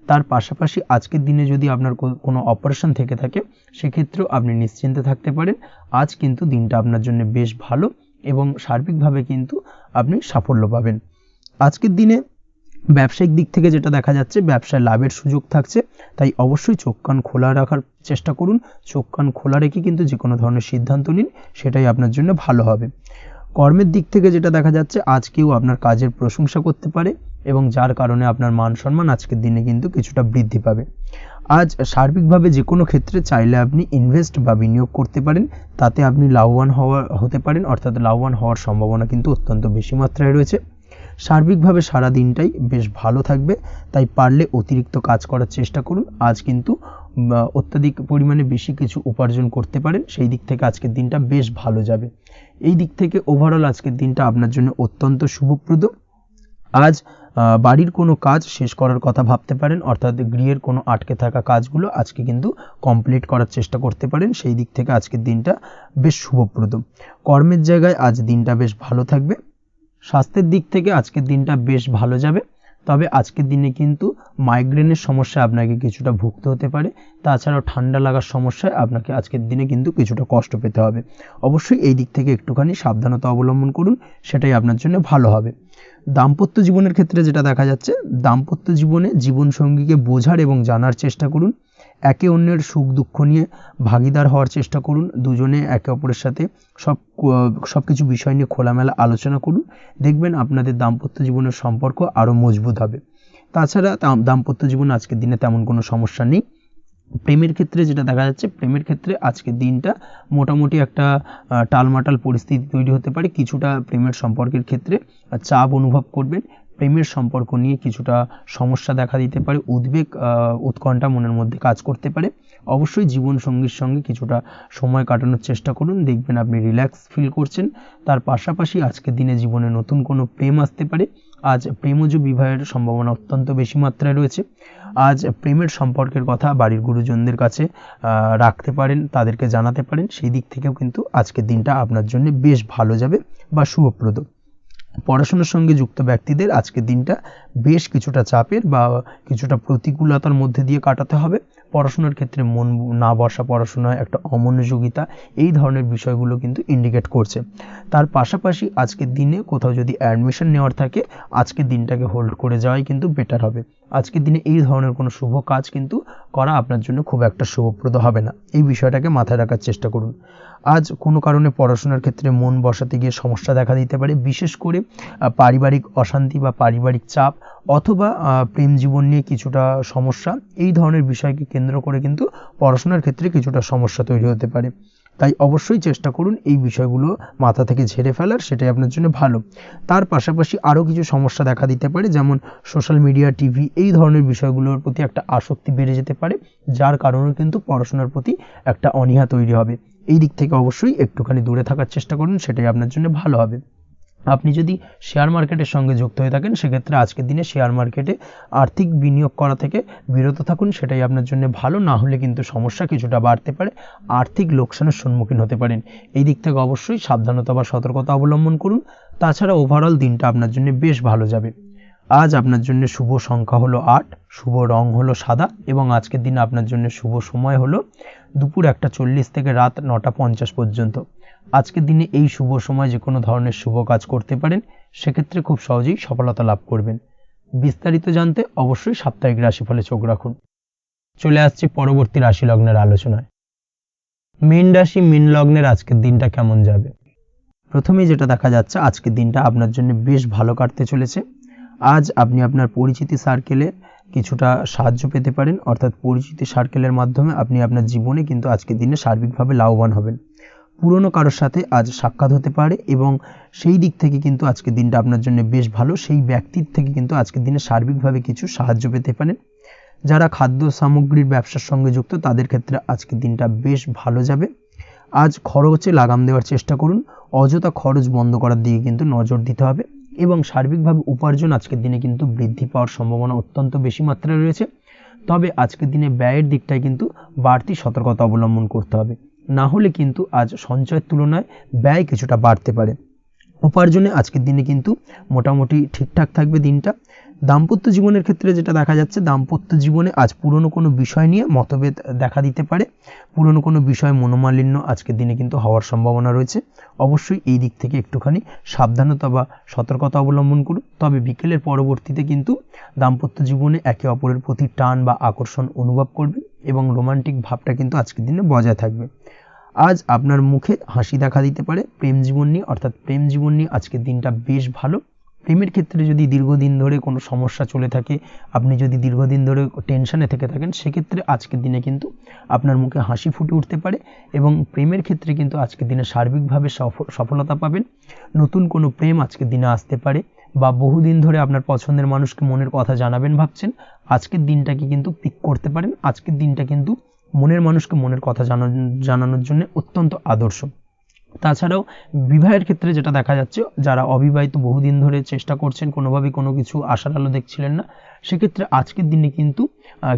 তার পাশাপাশি আজকের দিনে যদি আপনার কোনো অপারেশন থেকে থাকে, সেক্ষেত্রেও আপনি নিশ্চিন্তে থাকতে পারেন। আজ কিন্তু দিনটা আপনার জন্য বেশ ভালো এবং সার্বিকভাবে কিন্তু আপনি সাফল্য পাবেন। আজকের দিনে ব্যবসায়িক দিক থেকে যেটা দেখা যাচ্ছে, ব্যবসায় লাভের সুযোগ থাকছে, তাই অবশ্যই চোখ কান খোলা রাখার চেষ্টা করুন। চোখ কান খোলা রেখে কিন্তু যে কোনো ধরনের সিদ্ধান্ত নিন, সেটাই আপনার জন্য ভালো হবে। কর্মের দিক থেকে যেটা দেখা যাচ্ছে, আজ কেউ আপনার কাজের প্রশংসা করতে পারে এবং যার কারণে আপনার মান সম্মান আজকের দিনে কিন্তু কিছুটা বৃদ্ধি পাবে। আজ সার্বিকভাবে যে কোনো ক্ষেত্রে চাইলে আপনি ইনভেস্ট বা বিনিয়োগ করতে পারেন, তাতে আপনি লাভবান হতে পারেন। অর্থাৎ লাভবান হওয়ার সম্ভাবনা কিন্তু অত্যন্ত বেশি মাত্রায় রয়েছে। সার্বিকভাবে সারা দিনটাই বেশ ভালো থাকবে, তাই পারলে অতিরিক্ত কাজ করার চেষ্টা করুন। আজ কিন্তু অত্যাধিক পরিমাণে বেশি কিছু উপার্জন করতে পারেন, সেই দিক থেকে আজকের দিনটা বেশ ভালো যাবে। এই দিক থেকে ওভারঅল আজকের দিনটা আপনার জন্য অত্যন্ত শুভপ্রদ। আজ বাড়ির কোনো কাজ শেষ করার কথা ভাবতে পারেন, অর্থাৎ গৃহের কোনো আটকে থাকা কাজগুলো আজকে কিন্তু কমপ্লিট করার চেষ্টা করতে পারেন। সেই দিক থেকে আজকের দিনটা বেশ শুভপ্রদ। কর্মের জায়গায় আজ দিনটা বেশ ভালো থাকবে। স্বাস্থ্যের দিক থেকে আজকের দিনটা বেশ ভালো যাবে, তবে আজকের দিনে কিন্তু মাইগ্রেনের সমস্যা আপনাকে কিছুটা ভুগতে হতে পারে। তাছাড়াও ঠান্ডা লাগার সমস্যায় আপনাকে আজকের দিনে কিন্তু কিছুটা কষ্ট পেতে হবে। অবশ্যই এই দিক থেকে একটুখানি সাবধানতা অবলম্বন করুন, সেটাই আপনার জন্য ভালো হবে। দাম্পত্য জীবনের ক্ষেত্রে যেটা দেখা যাচ্ছে, দাম্পত্য জীবনে জীবনসঙ্গীকে বোঝার এবং জানার চেষ্টা করুন। একে অন্যের সুখ দুঃখ নিয়ে ভাগিদার হওয়ার চেষ্টা করুন। দুজনে একে অপরের সাথে সব কিছু বিষয় নিয়ে খোলামেলা আলোচনা করুন। দেখবেন আপনাদের দাম্পত্য জীবনের সম্পর্ক আরও মজবুত হবে। তাছাড়া দাম্পত্য জীবনে আজকের দিনে তেমন কোনো সমস্যা নেই। প্রেমের ক্ষেত্রে যেটা দেখা যাচ্ছে, প্রেমের ক্ষেত্রে আজকের দিনটা মোটামুটি একটা টালমাটাল পরিস্থিতি তৈরি হতে পারে। কিছুটা প্রেমের সম্পর্কের ক্ষেত্রে চাপ অনুভব করবেন। প্রেমের সম্পর্ক নিয়ে কিছুটা সমস্যা দেখা দিতে পারে, উদ্বেগ উৎকণ্ঠা মনের মধ্যে কাজ করতে পারে। অবশ্যই জীবনসঙ্গীর সঙ্গে কিছুটা সময় কাটানোর চেষ্টা করুন, দেখবেন আপনি রিল্যাক্স ফিল করছেন। তার পাশাপাশি আজকের দিনে জীবনে নতুন কোনো প্রেম আসতে পারে। আজ প্রেমজ বিবাহের সম্ভাবনা অত্যন্ত বেশি মাত্রায় রয়েছে। আজ প্রেমের সম্পর্কের কথা বাড়ির গুরুজনদের কাছে রাখতে পারেন, তাদেরকে জানাতে পারেন। সেই দিক থেকেও কিন্তু আজকের দিনটা আপনার জন্য বেশ ভালো যাবে বা শুভপ্রদ। পড়াশোনার সঙ্গে যুক্ত ব্যক্তিদের আজকের দিনটা বেশ কিছুটা চাপের বা কিছুটা প্রতিকূলতার মধ্যে দিয়ে কাটাতে হবে। পড়াশোনার ক্ষেত্রে মন না বসা, পড়াশোনায় একটা অমনোযোগিতা, এই ধরনের বিষয়গুলো কিন্তু ইন্ডিকেট করছে। তার পাশাপাশি আজকের দিনে কোথাও যদি অ্যাডমিশন নেওয়ার থাকে, আজকের দিনটাকে হোল্ড করে যাওয়াই কিন্তু বেটার হবে। আজকের দিনে এই ধরনের কোনো শুভ কাজ কিন্তু করা আপনার জন্য খুব একটা শুভপ্রদ হবে না। এই বিষয়টাকে মাথায় রাখার চেষ্টা করুন। আজ কোনো কারণে পড়াশোনার ক্ষেত্রে মন বসাতে গিয়ে সমস্যা দেখা দিতে পারে, বিশেষ করে পারিবারিক অশান্তি বা পারিবারিক চাপ অথবা প্রেম জীবন নিয়ে কিছুটা সমস্যা, এই ধরনের বিষয়কে কেন্দ্র করে কিন্তু পড়াশোনার ক্ষেত্রে কিছুটা সমস্যা তৈরি হতে পারে। তাই অবশ্যই চেষ্টা করুন এই বিষয়গুলো মাথা থেকে ঝেড়ে ফেলার, সেটাই আপনার জন্য ভালো। তার পাশাপাশি আরও কিছু সমস্যা দেখা দিতে পারে, যেমন সোশ্যাল মিডিয়া, টিভি, এই ধরনের বিষয়গুলোর প্রতি একটা আসক্তি বেড়ে যেতে পারে, যার কারণে কিন্তু পড়াশোনার প্রতি একটা অনীহা তৈরি হবে। এই দিক থেকে অবশ্যই একটুখানি দূরে থাকার চেষ্টা করুন, সেটাই আপনার জন্য ভালো হবে। আপনি যদি শেয়ার মার্কেটের সঙ্গে যুক্ত হয়ে থাকেন, সেক্ষেত্রে আজকের দিনে শেয়ার মার্কেটে আর্থিক বিনিয়োগ করা থেকে বিরত থাকুন, সেটাই আপনার জন্য ভালো। না হলে কিন্তু সমস্যা কিছুটা বাড়তে পারে, আর্থিক লোকসানের সম্মুখীন হতে পারেন। এই দিক থেকে অবশ্যই সাবধানতা বা সতর্কতা অবলম্বন করুন। তাছাড়া ওভারঅল দিনটা আপনার জন্য বেশ ভালো যাবে। আজ আপনার জন্য শুভ সংখ্যা হলো 8, শুভ রং হলো সাদা, এবং আজকের দিনে আপনার জন্য শুভ সময় হলো দুপুর 1:40 থেকে রাত 9:50 পর্যন্ত। আজকের দিনে এই শুভ সময় যে কোনো ধরনের শুভ কাজ করতে পারেন, সেক্ষেত্রে খুব সহজেই সফলতা লাভ করবেন। বিস্তারিত জানতে অবশ্যই সাপ্তাহিক রাশিফলে চোখ রাখুন। চলে আসছি পরবর্তী রাশি লগ্নের আলোচনায়। মীন রাশি, মীন লগ্নের আজকের দিনটা কেমন যাবে? প্রথমেই যেটা দেখা যাচ্ছে, আজকের দিনটা আপনার জন্য বেশ ভালো কাটতে চলেছে। আজ আপনি আপনার পরিচিতি সার্কেলে কিছুটা সাহায্য পেতে পারেন, অর্থাৎ পরিচিতি সার্কেলের মাধ্যমে আপনি আপনার জীবনে কিন্তু আজকের দিনে সার্বিকভাবে লাভবান হবেন। পুরনো কারোর সাথে আজ সাক্ষাৎ হতে পারে, এবং সেই দিক থেকে কিন্তু আজকের দিনটা আপনার জন্য বেশ ভালো। সেই ব্যক্তির থেকে কিন্তু আজকের দিনে সার্বিকভাবে কিছু সাহায্য পেতে পারেন। যারা খাদ্য সামগ্রীর ব্যবসার সঙ্গে যুক্ত, তাদের ক্ষেত্রে আজকের দিনটা বেশ ভালো যাবে। আজ খরচে লাগাম দেওয়ার চেষ্টা করুন, অযথা খরচ বন্ধ করার দিকে কিন্তু নজর দিতে হবে, এবং সার্বিকভাবে উপার্জন আজকের দিনে কিন্তু বৃদ্ধি পাওয়ার সম্ভাবনা অত্যন্ত বেশি মাত্রায় রয়েছে। তবে আজকের দিনে ব্যয়ের দিকটায় কিন্তু বাড়তি সতর্কতা অবলম্বন করতে হবে, না হলে কিন্তু আজ সঞ্চয়ের তুলনায় ব্যয় কিছুটা বাড়তে পারে। উপার্জনে আজকের দিনে কিন্তু মোটামুটি ঠিকঠাক থাকবে দিনটা। দাম্পত্য জীবনের ক্ষেত্রে যেটা দেখা যাচ্ছে, দাম্পত্য জীবনে আজ পুরনো কোনো বিষয় নিয়ে মতভেদ দেখা দিতে পারে, পুরনো কোনো বিষয় মনোমালিন্য আজকের দিনে কিন্তু হওয়ার সম্ভাবনা রয়েছে। অবশ্যই এই দিক থেকে একটুখানি সাবধানতা বা সতর্কতা অবলম্বন করুন। তবে বিকেলের পরবর্তীতে কিন্তু দাম্পত্য জীবনে একে অপরের প্রতি টান বা আকর্ষণ অনুভব করবে, এবং রোমান্টিক ভাবটা কিন্তু আজকের দিনে বজায় থাকবে। আজ আপনার মুখে হাসি দেখা দিতে পারে। প্রেম জীবন নিয়ে, অর্থাৎ প্রেম জীবন নিয়ে আজকের দিনটা বেশ ভালো। প্রেমের ক্ষেত্রে যদি দীর্ঘদিন ধরে কোনো সমস্যা চলে থাকে, আপনি যদি দীর্ঘদিন ধরে টেনশনে থেকে থাকেন, সেক্ষেত্রে আজকের দিনে কিন্তু আপনার মুখে হাসি ফুটে উঠতে পারে, এবং প্রেমের ক্ষেত্রে কিন্তু আজকের দিনে সার্বিকভাবে সফলতা পাবেন। নতুন কোনো প্রেম আজকের দিনে আসতে পারে, বা বহুদিন ধরে আপনার পছন্দের মানুষকে মনের কথা জানাবেন ভাবছেন, আজকের দিনটাকে কিন্তু পিক করতে পারেন। আজকের দিনটা কিন্তু মনের মানুষকে মনের কথা জানানোর জন্য অত্যন্ত আদর্শ। তাছাড়াও বিবাহের ক্ষেত্রে যেটা দেখা যাচ্ছে, যারা অবিবাহিত বহুদিন ধরে চেষ্টা করছেন, কোনোভাবে কোনো কিছু আশার আলো দেখছিলেন না, সেক্ষেত্রে আজকের দিনে কিন্তু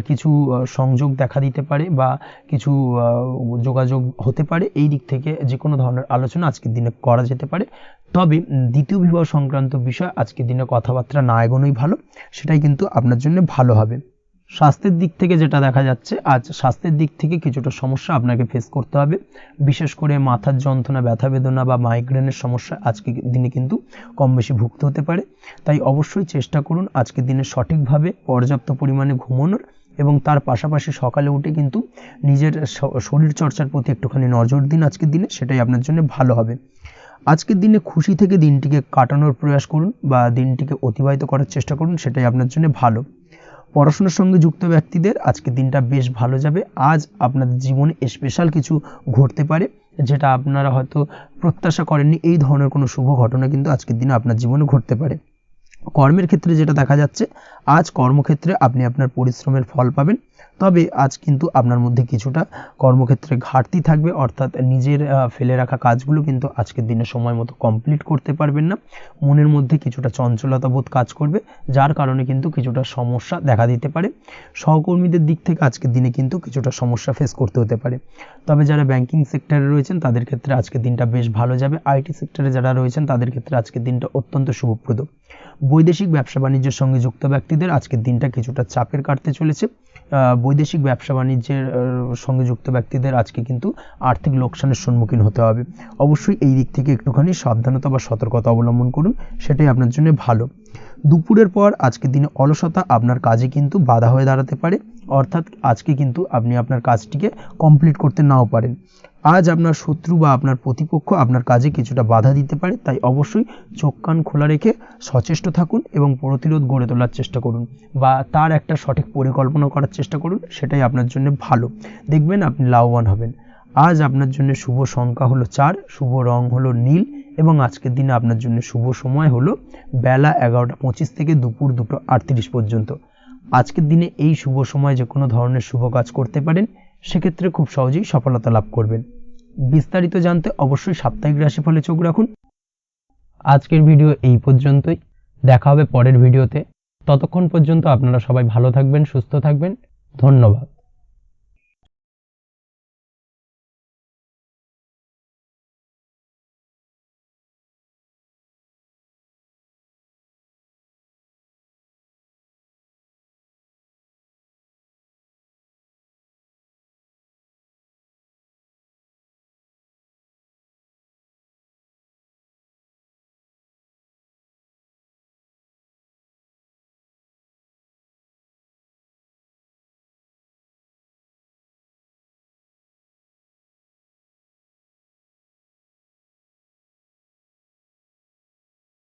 কিছু সংযোগ দেখা দিতে পারে, বা কিছু যোগাযোগ হতে পারে। এই দিক থেকে যে কোনো ধরনের আলোচনা আজকের দিনে করা যেতে পারে। তবে দ্বিতীয় বিবাহ সংক্রান্ত বিষয় আজকের দিনে কথাবার্তা না এগোনোই ভালো, সেটাই কিন্তু আপনার জন্য ভালো হবে। স্বাস্থ্যের দিক থেকে যেটা দেখা যাচ্ছে, আজ স্বাস্থ্যের দিক থেকে কিছুটা সমস্যা আপনাকে ফেস করতে হবে, বিশেষ করে মাথার যন্ত্রণা, ব্যথা বেদনা বা মাইগ্রেনের সমস্যা আজকের দিনে কিন্তু কম বেশি ভুগতে হতে পারে। তাই অবশ্যই চেষ্টা করুন আজকের দিনে সঠিকভাবে পর্যাপ্ত পরিমাণে ঘুমানোর, এবং তার পাশাপাশি সকালে উঠে কিন্তু নিজের শরীর চর্চার প্রতি একটুখানি নজর দিন আজকের দিনে, সেটাই আপনার জন্য ভালো হবে। আজকের দিনে খুশি থেকে দিনটিকে কাটানোর প্রয়াস করুন, বা দিনটিকে অতিবাহিত করার চেষ্টা করুন, সেটাই আপনার জন্য ভালো। পড়াশোনার সঙ্গে যুক্ত ব্যক্তিদের আজকের দিনটা বেশ ভালো যাবে। আজ আপনাদের জীবনে স্পেশাল কিছু ঘটতে পারে, যেটা আপনারা হয়তো প্রত্যাশা করেননি। এই ধরনের কোনো শুভ ঘটনা কিন্তু আজকের দিনে আপনার জীবনে ঘটতে পারে। কর্মের ক্ষেত্রে যেটা দেখা যাচ্ছে, আজ কর্মক্ষেত্রে আপনি আপনার পরিশ্রমের ফল পাবেন। তবে আজ কিন্তু আপনার মধ্যে কিছুটা কর্মক্ষেত্রে ঘাটতি থাকবে, অর্থাৎ নিজের ফেলে রাখা কাজগুলো কিন্তু আজকের দিনে সময় মতো কমপ্লিট করতে পারবেন না। মনের মধ্যে কিছুটা চঞ্চলতা বোধ কাজ করবে, যার কারণে কিন্তু কিছুটা সমস্যা দেখা দিতে পারে। সহকর্মীদের দিক থেকে আজকের দিনে কিন্তু কিছুটা সমস্যা ফেস করতে হতে পারে। তবে যারা ব্যাংকিং সেক্টরে রয়েছেন, তাদের ক্ষেত্রে আজকের দিনটা বেশ ভালো যাবে। আইটি সেক্টরে যারা রয়েছেন, তাদের ক্ষেত্রে আজকের দিনটা অত্যন্ত শুভপ্রদ। বৈদেশিক ব্যবসা বাণিজ্যের সঙ্গে যুক্ত ব্যক্তিদের আজকের দিনটা কিছুটা চাপের কাটতে চলেছে। বৈদেশিক ব্যবসা বাণিজ্যের সঙ্গে যুক্ত ব্যক্তিদের আজকে কিন্তু আর্থিক লোকসানের সম্মুখীন হতে হবে। অবশ্যই এই দিক থেকে একটুখানি সাবধানতা বা সতর্কতা অবলম্বন করুন, সেটাই আপনার জন্য ভালো। দুপুরের পর আজকের দিনে অলসতা আপনার কাজে কিন্তু বাধা হয়ে দাঁড়াতে পারে, অর্থাৎ আজকে কিন্তু আপনি আপনার কাজটিকে কমপ্লিট করতে নাও পারেন। আজ আপনার শত্রু বা আপনার প্রতিপক্ষ আপনার কাজে কিছুটা বাধা দিতে পারে, তাই অবশ্যই চোখ কান খোলা রেখে সচেষ্ট থাকুন এবং প্রতিরোধ গড়ে তোলার চেষ্টা করুন বা তার একটা সঠিক পরিকল্পনা করার চেষ্টা করুন, সেটাই আপনার জন্য ভালো। দেখবেন আপনি লাভবান হবেন। আজ আপনার জন্য শুভ সংখ্যা হলো 4, শুভ রং হলো নীল এবং আজকের দিনে আপনার জন্য শুভ সময় হলো বেলা 11:25 থেকে দুপুর 2:38 পর্যন্ত। আজকের দিনে এই শুভ সময় যে কোনো ধরনের শুভ কাজ করতে পারেন, সেক্ষেত্রে খুব সহজেই সফলতা লাভ করবেন। বিস্তারিত জানতে অবশ্যই সাপ্তাহিক রাশিফলে চোখ রাখুন। আজকের ভিডিও এই পর্যন্তই, দেখা হবে পরের ভিডিওতে। ততক্ষণ পর্যন্ত আপনারা সবাই ভালো থাকবেন, সুস্থ থাকবেন। ধন্যবাদ।